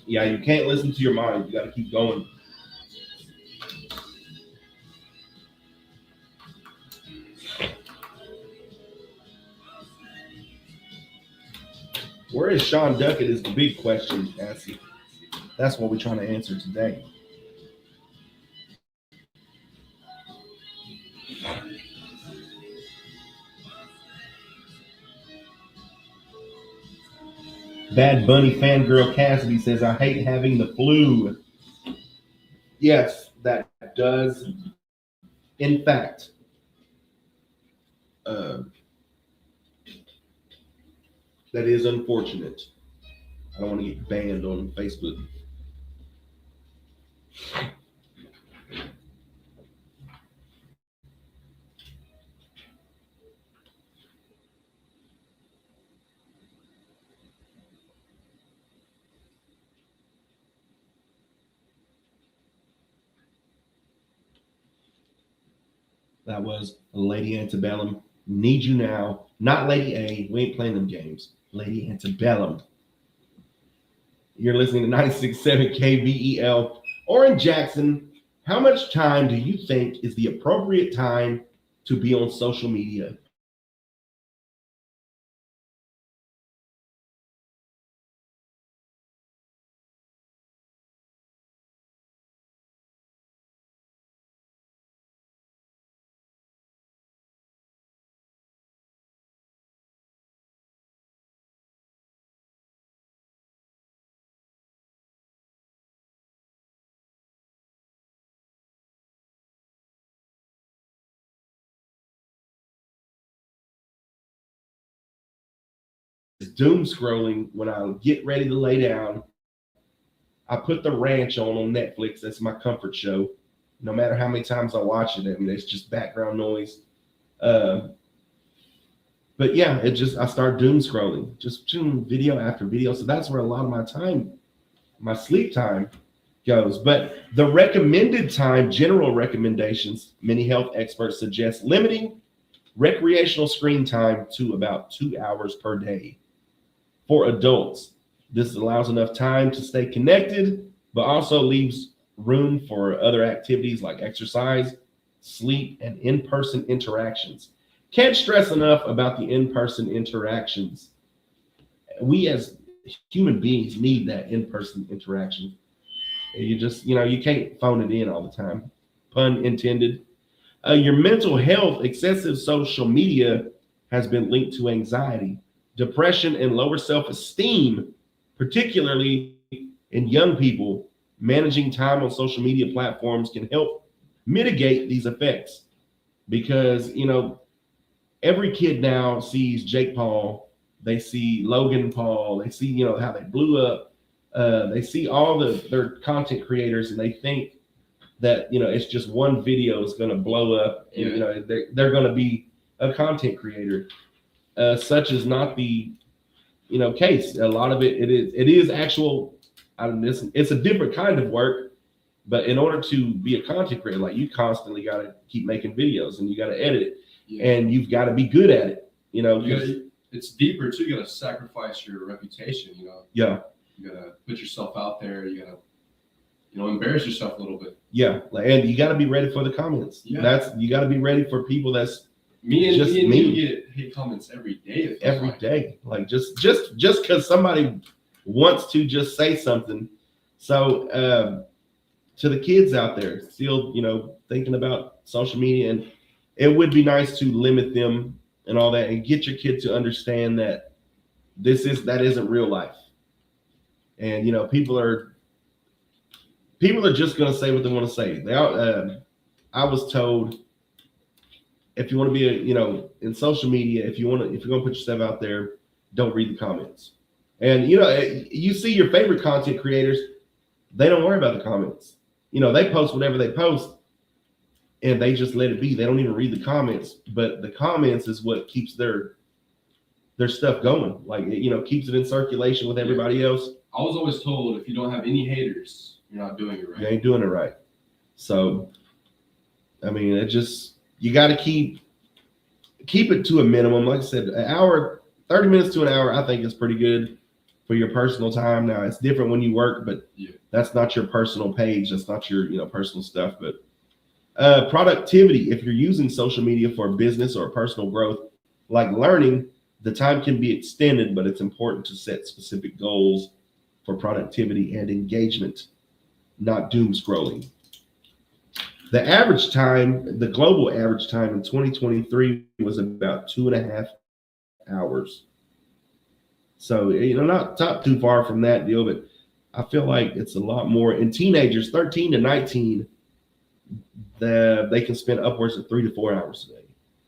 Yeah, you can't listen to your mind. You got to keep going. Where is Sean Duckett is the big question, Cassie. That's what we're trying to answer today. Bad Bunny fangirl Cassidy says, I hate having the flu. Yes, that does. In fact, that is unfortunate. I don't want to get banned on Facebook. That was Lady Antebellum. Need You Now. Not Lady A. We ain't playing them games. Lady Antebellum. You're listening to 96.7 KVEL. Oran Jackson, how much time do you think is the appropriate time to be on social media? Doom scrolling when I get ready to lay down. I put The Ranch on Netflix. That's my comfort show. No matter how many times I watch it, I mean, it's just background noise. But yeah, I start doom scrolling, just video after video. So that's where a lot of my time, my sleep time goes. But the recommended time, general recommendations, many health experts suggest limiting recreational screen time to about 2 hours per day. For adults, this allows enough time to stay connected, but also leaves room for other activities like exercise, sleep, and in-person interactions. Can't stress enough about the in-person interactions. We as human beings need that in-person interaction. You just, you can't phone it in all the time. Pun intended. Your mental health, excessive social media has been linked to anxiety, depression, and lower self-esteem, particularly in young people. Managing time on social media platforms can help mitigate these effects because, every kid now sees Jake Paul, they see Logan Paul, they see, how they blew up. They see all their content creators and they think that, it's just one video is going to blow up and, they're going to be a content creator. Such is not the, case. A lot of it is actual, it's a different kind of work, but in order to be a content creator, like you constantly got to keep making videos and you got to edit it and you've got to be good at it, it's deeper too. You got to sacrifice your reputation, Yeah. You got to put yourself out there. You got to, embarrass yourself a little bit. Yeah. And you got to be ready for the comments. Yeah. You got to be ready for people that's me and just you get hate comments every day. Every day. Like just because somebody wants to just say something. So to the kids out there still, thinking about social media, and it would be nice to limit them and all that and get your kid to understand that that isn't real life. And, people are just going to say what they want to say. I was told, if you want to be in social media, if you're going to put yourself out there, don't read the comments. And, you see your favorite content creators, they don't worry about the comments. They post whatever they post and they just let it be. They don't even read the comments, but the comments is what keeps their stuff going. Like, keeps it in circulation with everybody else. I was always told if you don't have any haters, you're not doing it right. You ain't doing it right. So, you got to keep it to a minimum. Like I said, an hour, 30 minutes to an hour, I think is pretty good for your personal time. Now, it's different when you work, but that's not your personal page. That's not your, personal stuff. But productivity, if you're using social media for business or personal growth, like learning, the time can be extended, but it's important to set specific goals for productivity and engagement, not doom scrolling. The global average time in 2023 was about 2.5 hours. So, not too far from that deal, but I feel like it's a lot more. In teenagers, 13 to 19, they can spend upwards of 3 to 4 hours a day.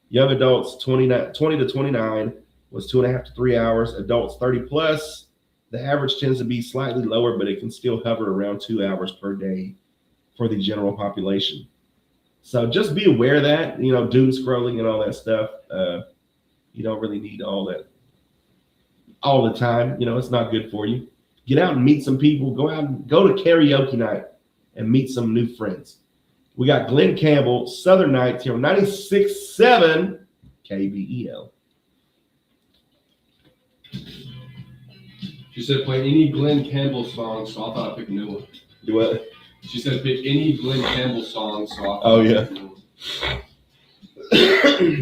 Young adults, 20 to 29 was 2.5 to 3 hours. Adults 30 plus, the average tends to be slightly lower, but it can still hover around 2 hours per day for the general population. So just be aware of that, doom scrolling and all that stuff. You don't really need all that all the time. It's not good for you. Get out and meet some people. Go to karaoke night and meet some new friends. We got Glenn Campbell, Southern Nights here on 96.7 KBEL. She said play any Glenn Campbell song, so I thought I'd pick a new one. Do what? She said pick any Glenn Campbell song, so I thought I'd pick a new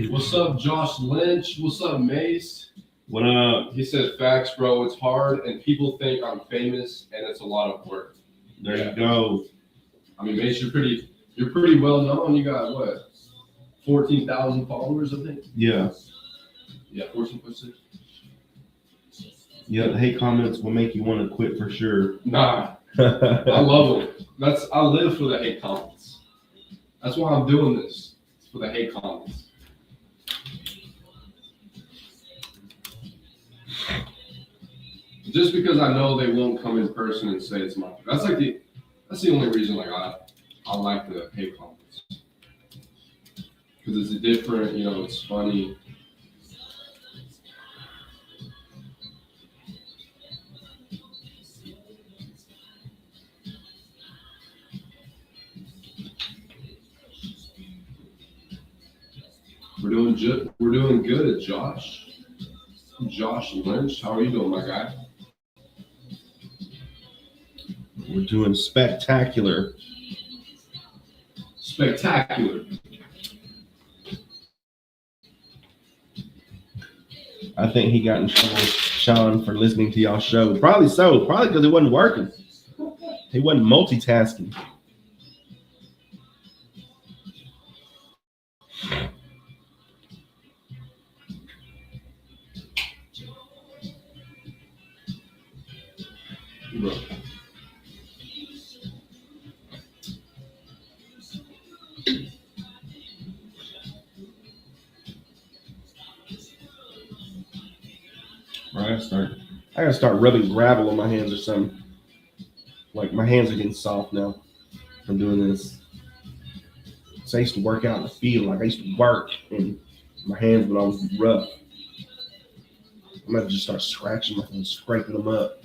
one. What's up, Josh Lynch? What's up, Mace? What up? He said facts, bro. It's hard, and people think I'm famous, and it's a lot of work. There you go. Mace, you're pretty well known. You got what? 14,000 followers, I think. Yeah. Yeah, 14.6. Yeah, the hate comments will make you want to quit for sure. Nah, I love them. I live for the hate comments. That's why I'm doing this. It's for the hate comments. Just because I know they won't come in person and say it's my. That's the only reason I like the hate comments. Because it's different, it's funny. We're doing good at Josh. Josh Lynch, how are you doing, my guy? We're doing spectacular. Spectacular. I think he got in trouble, Sean, for listening to y'all's show. Probably so. Probably because it wasn't working. He wasn't multitasking. I gotta start rubbing gravel on my hands or something. Like my hands are getting soft now from doing this. So I used to work out in the field. Like I used to work and my hands would always be rough. I'm gonna just start scratching my hands, scraping them up.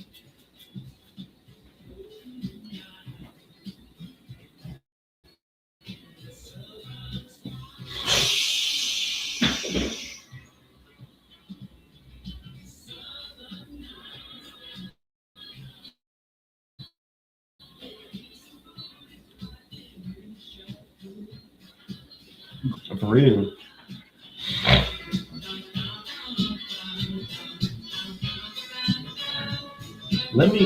For real.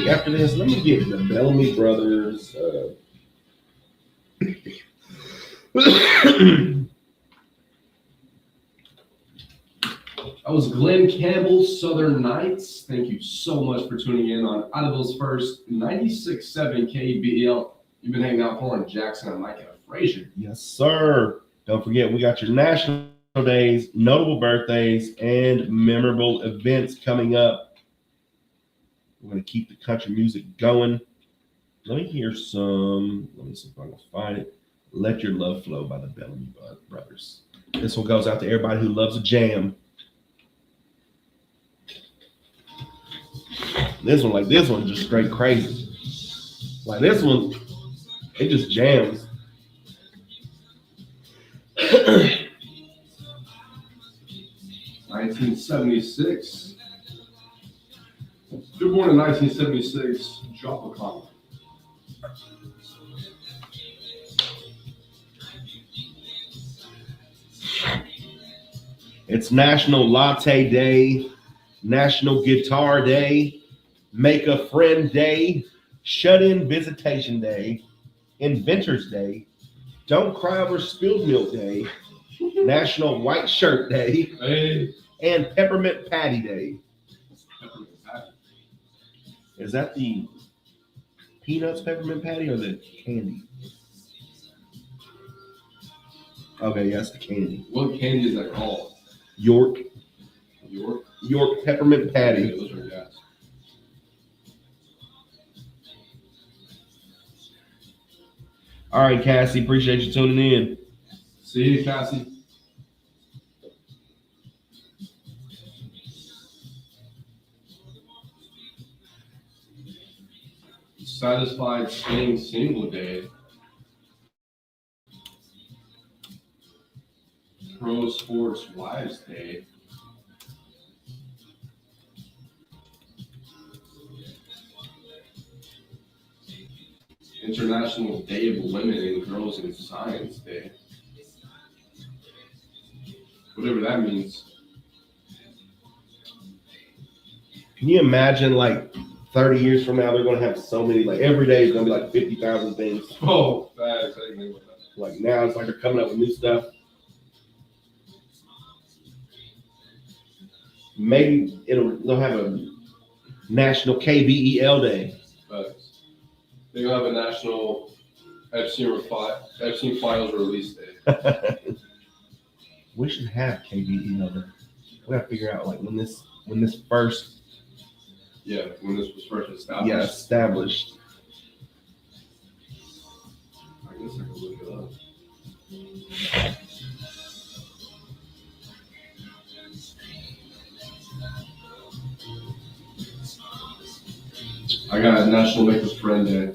After this, let me get the Bellamy Brothers. That was Glenn Campbell's Southern Nights. Thank you so much for tuning in on Idaville's first 96.7 KBL. You've been hanging out with Oran, Jackson, and Micah Frazier. Yes, sir. Don't forget, we got your national days, notable birthdays, and memorable events coming up. We're going to keep the country music going. Let me hear some. Let me see if I can find it. Let Your Love Flow by the Bellamy Brothers. This one goes out to everybody who loves a jam. This one just straight crazy. Like this one, it just jams. 1976. If you're born in 1976, drop a comment. It's National Latte Day, National Guitar Day, Make a Friend Day, Shut-In Visitation Day, Inventors Day, Don't Cry Over Spilled Milk Day, National White Shirt Day, Hey. and Peppermint Patty Day. Peppermint patty. Is that the Peanuts Peppermint Patty or the candy? Okay, yes, the candy. What candy is that called? York York? Peppermint Patty. Yeah, those are gas. All right, Cassie, appreciate you tuning in. See you, Cassie. Satisfied Staying Single Day. Pro Sports Wives Day. International Day of Women and Girls in Science Day. Whatever that means. Can you imagine, like, 30 years from now, they're going to have so many, like, every day is going to be like 50,000 things. Oh, facts. I didn't think about that. Like, now it's like they're coming up with new stuff. Maybe they'll have a National KBEL Day. Facts. They're going to have a National Epstein Files Release Day. We should have KBEL Day. We got to figure out, like, when this first. Yeah, when this was first established. Yeah, established. I guess I could look it up. I got National Make a Friend Day.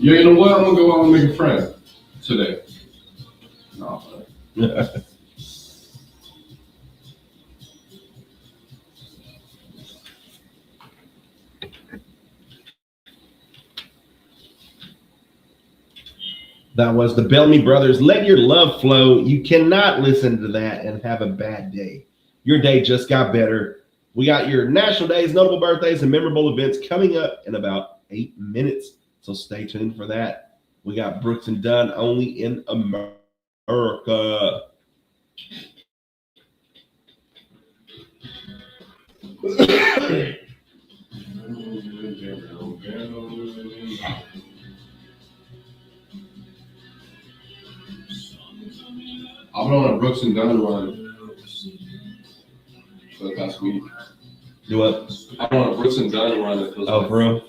Yeah, you know what? I'm gonna go out and make a friend today. No, but That was the Bellamy Brothers. Let Your Love Flow. You cannot listen to that and have a bad day. Your day just got better. We got your national days, notable birthdays, and memorable events coming up in about 8 minutes. So stay tuned for that. We got Brooks and Dunn only in America. America. I've been on a Brooks and Dunn run for the past week. Do what? I've been on a Brooks and Dunn run that feels Oh, like for real?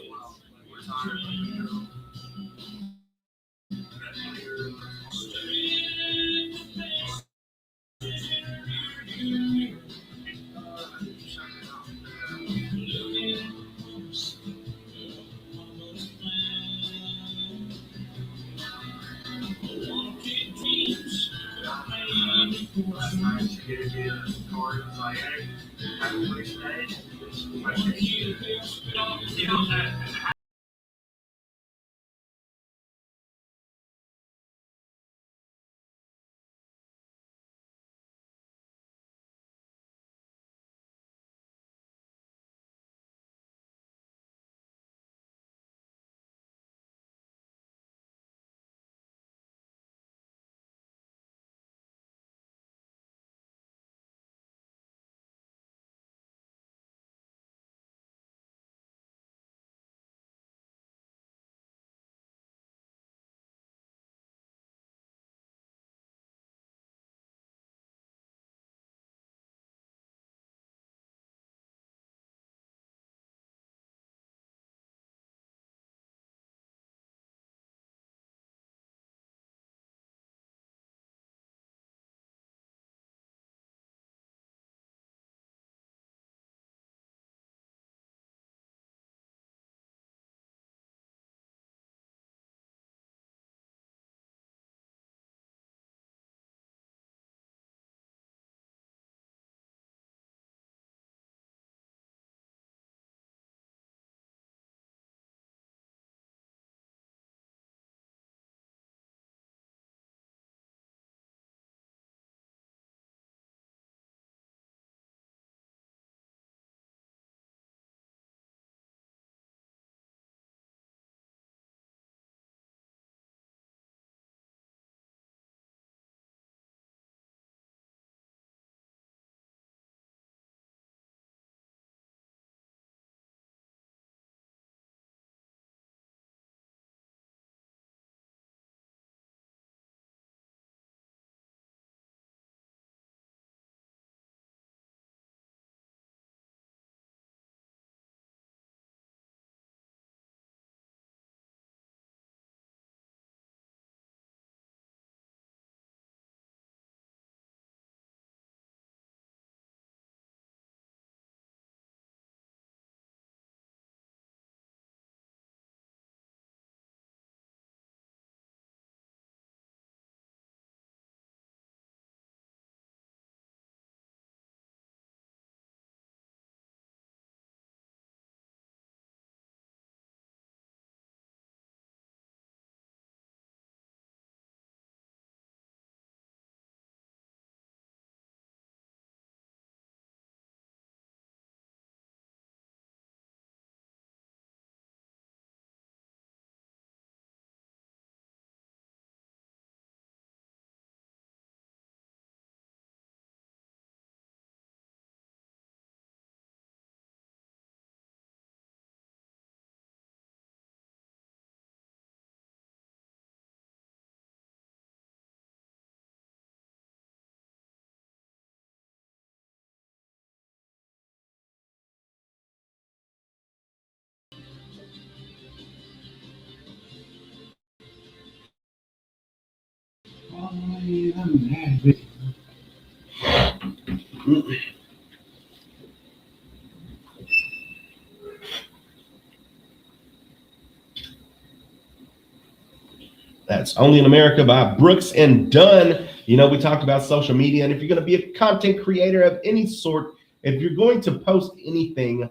That's Only in America by Brooks and Dunn. You know, we talked about social media, and if you're going to be a content creator of any sort, if you're going to post anything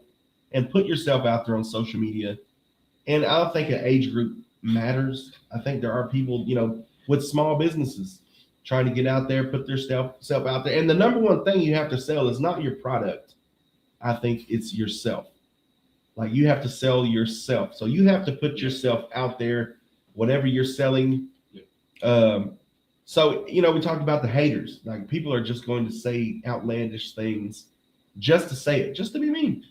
and put yourself out there on social media, and I don't think an age group matters. I think there are people, you know, with small businesses trying to get out there, put their self out there. And the number one thing you have to sell is not your product. I think it's yourself. Like, you have to sell yourself. So you have to put yourself out there, whatever you're selling. So, you know, we talked about the haters. Like, people are just going to say outlandish things just to say it, just to be mean.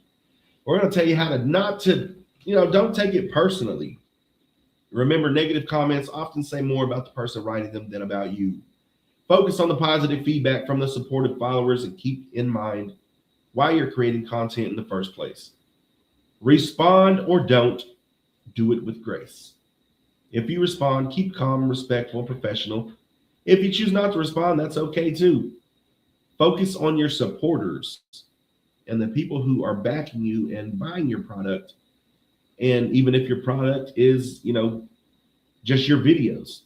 We're going to tell you how to not to, you know, don't take it personally. Remember, negative comments often say more about the person writing them than about you. Focus on the positive feedback from the supportive followers and keep in mind why you're creating content in the first place. Respond or don't, do it with grace. If you respond, keep calm, respectful, and professional. If you choose not to respond, that's okay too. Focus on your supporters and the people who are backing you and buying your product. And even if your product is, you know, just your videos,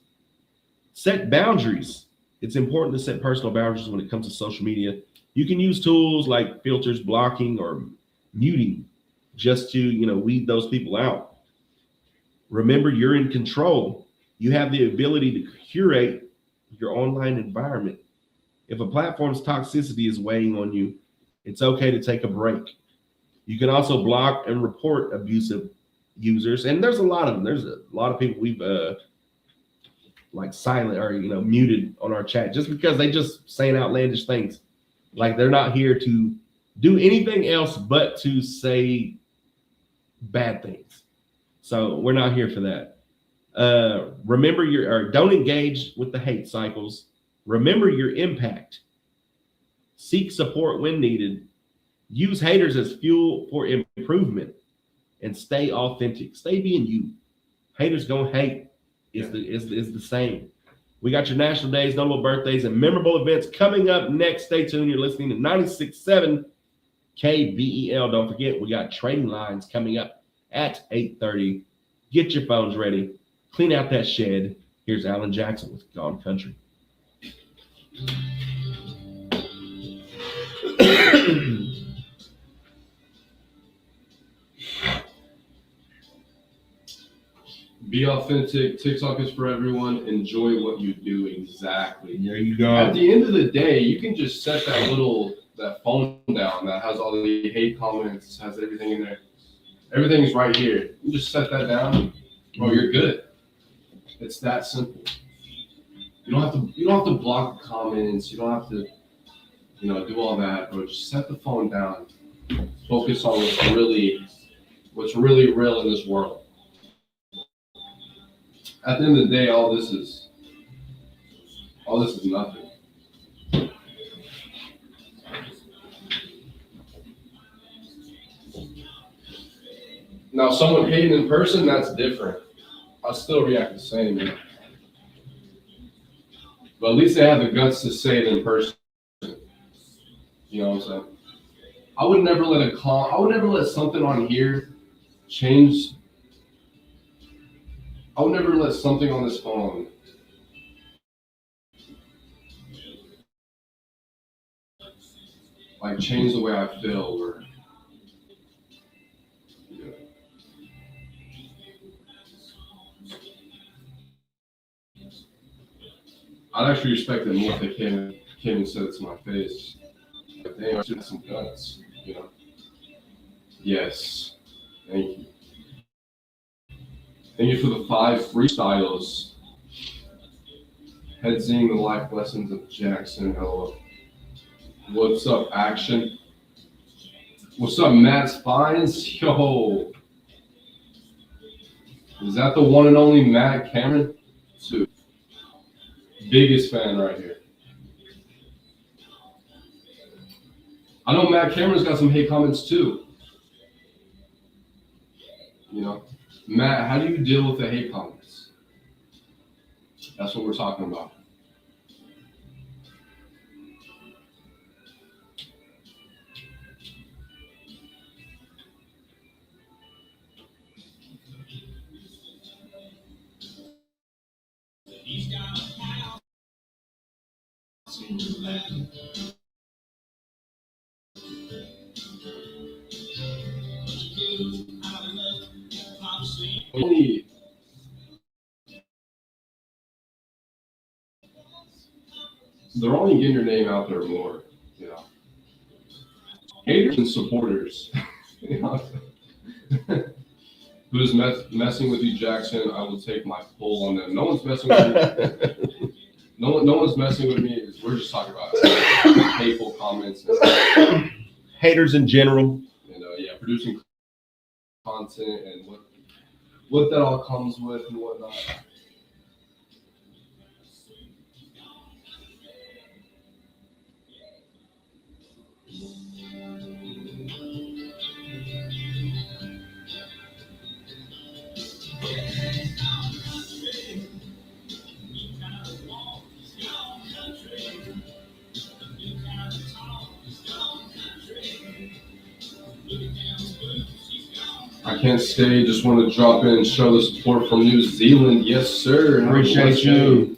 set boundaries. It's important to set personal boundaries when it comes to social media. You can use tools like filters, blocking, or muting just to, you know, weed those people out. Remember, you're in control. You have the ability to curate your online environment. If a platform's toxicity is weighing on you, it's okay to take a break. You can also block and report abusive users, and there's a lot of them. There's a lot of people we've like silent or, you know, muted on our chat just because they just saying outlandish things. Like, they're not here to do anything else but to say bad things. So we're not here for that. Remember don't engage with the hate cycles. Remember your impact. Seek support when needed. Use haters as fuel for improvement, and stay authentic. Stay being you. Haters gonna hate is the same. We got your national days, notable birthdays, and memorable events coming up next. Stay tuned. You're listening to 96.7 KBEL. Don't forget, we got trading lines coming up at 8:30. Get your phones ready. Clean out that shed. Here's Alan Jackson with Gone Country. Be authentic. TikTok is for everyone. Enjoy what you do. Exactly. There you go. At the end of the day, you can just set that phone down that has all the hate comments, has everything in there. Everything's right here. You just set that down, bro. You're good. It's that simple. You don't have to block comments. You don't have to, you know, do all that, bro. Just set the phone down. Focus on what's really real in this world. At the end of the day, all this is nothing. Now, someone hating in person, that's different. I still react the same, man. But at least they have the guts to say it in person. You know what I'm saying? I would never let something on here change. I would never let something on this phone like change the way I feel, or I'd actually respect it more if they came and said it to my face. Like, damn, I should have some guts, you know? Yes. Thank you. Thank you for the 5 freestyles. Headzing the life lessons of Jackson. Hello. What's up, Action? What's up, Matt Spines? Yo. Is that the one and only Matt Cameron? Too. Biggest fan right here. I know Matt Cameron's got some hate comments too. You know, Matt, how do you deal with the hate comments? That's what we're talking about. They're only getting your name out there more, you know. Haters and supporters. You know? Who's messing with you, Jackson? I will take my pull on them. No one's messing with you. No one's messing with me. We're just talking about hateful comments and Haters in general. producing content and what that all comes with and whatnot. I can't stay. Just want to drop in and show the support from New Zealand. Yes, sir. Appreciate you.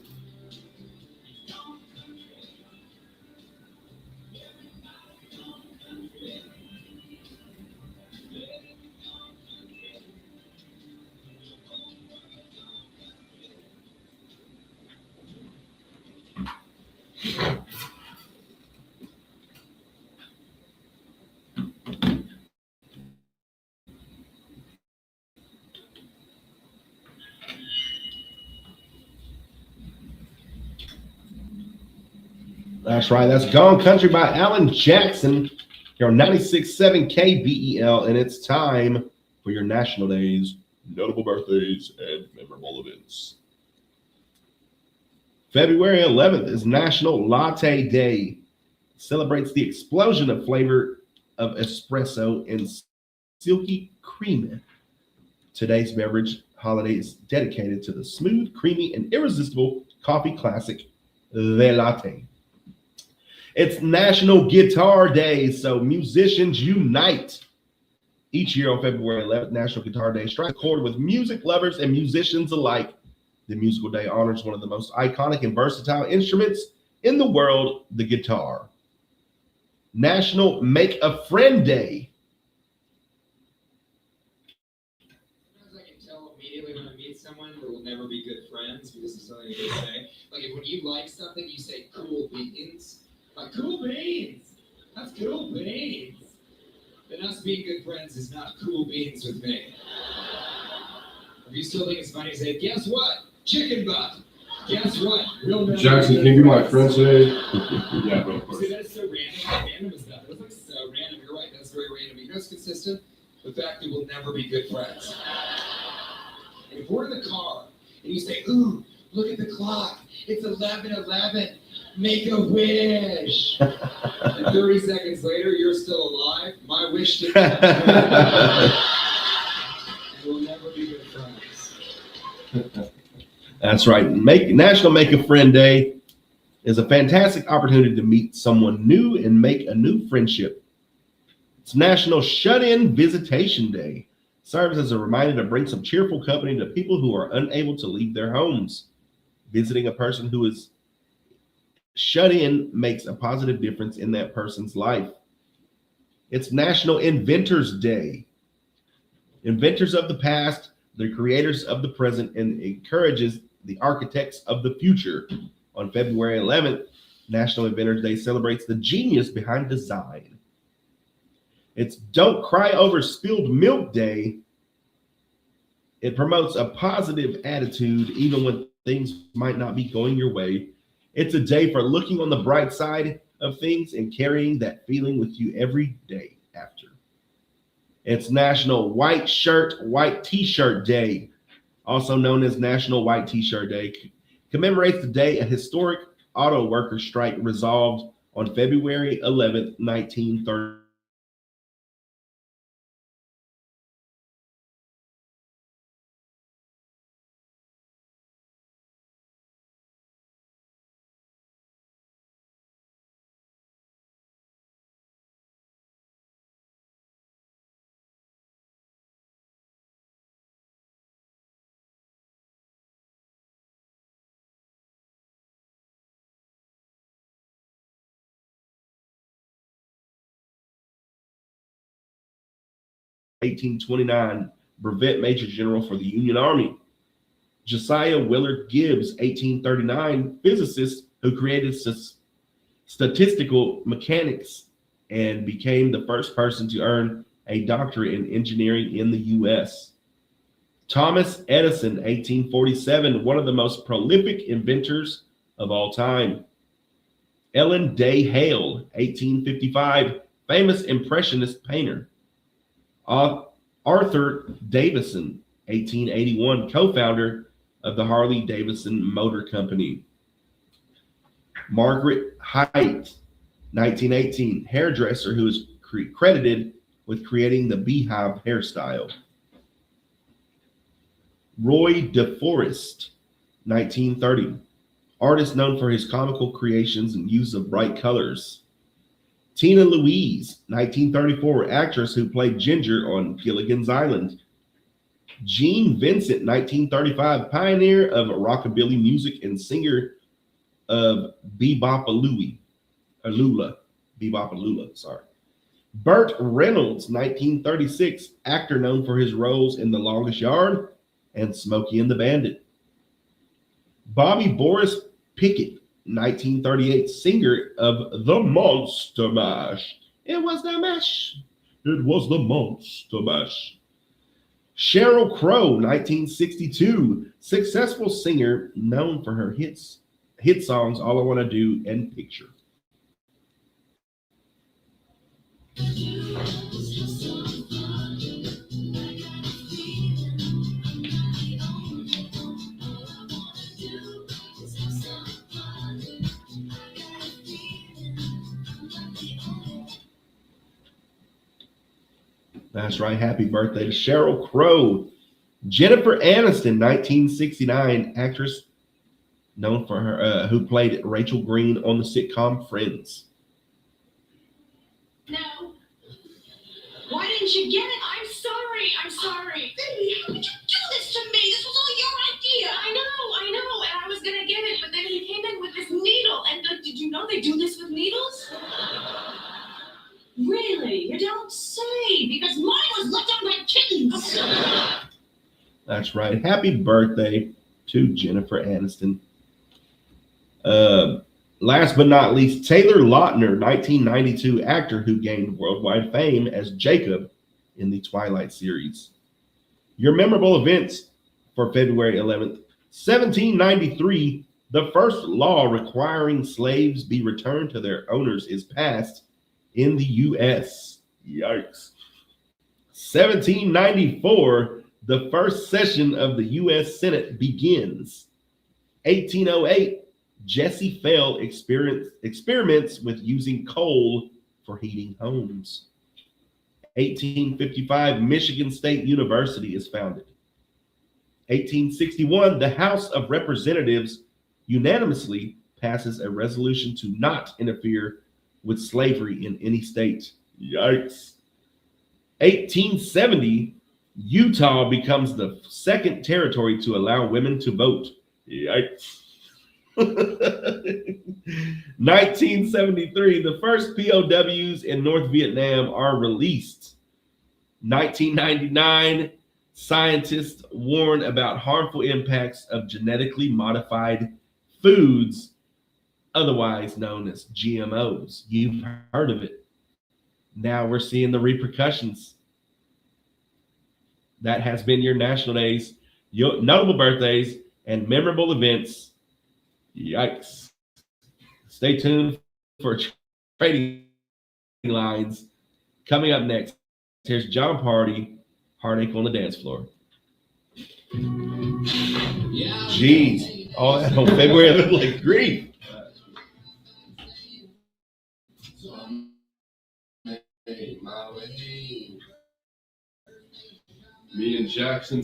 That's right. That's Gone Country by Alan Jackson here on 96.7 KBEL, and it's time for your national days, notable birthdays, and memorable events. February 11th is National Latte Day. It celebrates the explosion of flavor of espresso and silky cream. Today's beverage holiday is dedicated to the smooth, creamy, and irresistible coffee classic, the latte. It's National Guitar Day, so musicians unite. Each year on February 11th, National Guitar Day strikes a chord with music lovers and musicians alike. The musical day honors one of the most iconic and versatile instruments in the world, the guitar. National Make a Friend Day. Sometimes I can tell immediately when I meet someone that will never be good friends because of something they say. Like when you like something, you say cool beans. Like, cool beans! That's cool beans! But us being good friends is not cool beans with me. If you still think it's funny, say, guess what? Chicken butt! Guess what? Real Jackson, can you be my friend today? Yeah, bro, of course. See, that is so random. How random is that? That's like so random. You're right, that's very random. You know what's consistent? The fact that we'll never be good friends. And if we're in the car, and you say, ooh, look at the clock. It's 11:11. Make a wish. And 30 seconds later, you're still alive. My wish didn't happen. We'll never be good friends. That's right. National Make a Friend Day is a fantastic opportunity to meet someone new and make a new friendship. It's National Shut-In Visitation Day. Serves as a reminder to bring some cheerful company to people who are unable to leave their homes. Visiting a person who is shut in makes a positive difference in that person's life. It's National Inventors Day. Inventors of the past, the creators of the present, and encourages the architects of the future. On February 11th, National Inventors Day celebrates the genius behind design. It's Don't Cry Over Spilled Milk Day. It promotes a positive attitude even when things might not be going your way. It's a day for looking on the bright side of things and carrying that feeling with you every day after. It's National White Shirt, White T-Shirt Day, also known as National White T-Shirt Day. Commemorates the day a historic auto worker strike resolved on February 11th, 1930. (1829), Brevet Major General for the Union Army. Josiah Willard Gibbs, 1839, physicist who created statistical mechanics and became the first person to earn a doctorate in engineering in the U.S. Thomas Edison, 1847, one of the most prolific inventors of all time. Ellen Day Hale, 1855, famous impressionist painter. Arthur Davison, 1881, co-founder of the Harley-Davidson Motor Company. Margaret Height, 1918, hairdresser who is credited with creating the beehive hairstyle. Roy DeForest, 1930, artist known for his comical creations and use of bright colors. Tina Louise, 1934, actress who played Ginger on Gilligan's Island. Gene Vincent, 1935, pioneer of rockabilly music and singer of Bebopalula. Burt Reynolds, 1936, actor known for his roles in The Longest Yard and Smokey and the Bandit. Bobby Boris Pickett, 1938, singer of The Monster Mash. It was the mash. It was the Monster Mash. Sheryl Crow, 1962, successful singer known for her hit songs All I Want to Do and Picture. That's right. Happy birthday to Sheryl Crow. Jennifer Aniston, 1969, actress known for her who played Rachel Green on the sitcom Friends. No. Why didn't you get it? I'm sorry. Baby, how could you do this to me? This was all your idea. I know. And I was going to get it, but then he came in with this needle. And did you know they do this with needles? Really? You don't say, because mine was left on by kittens. That's right. Happy birthday to Jennifer Aniston. Last but not least, Taylor Lautner, 1992, actor who gained worldwide fame as Jacob in the Twilight series. Your memorable events for February 11th. 1793, the first law requiring slaves be returned to their owners is passed in the U.S. Yikes. 1794, the first session of the U.S. Senate begins. 1808, Jesse Fell experiments with using coal for heating homes. 1855, Michigan State University is founded. 1861, the House of Representatives unanimously passes a resolution to not interfere with slavery in any state. Yikes. 1870, Utah becomes the second territory to allow women to vote. Yikes. 1973, the first POWs in North Vietnam are released. 1999, scientists warn about harmful impacts of genetically modified foods, otherwise known as GMOs. You've heard of it. Now we're seeing the repercussions. That has been your national days, your notable birthdays, and memorable events. Yikes. Stay tuned for trading lines. Coming up next, here's John Party, Heartache on the Dance Floor. Jeez. Oh, that on February, I look like grief. Me and Jackson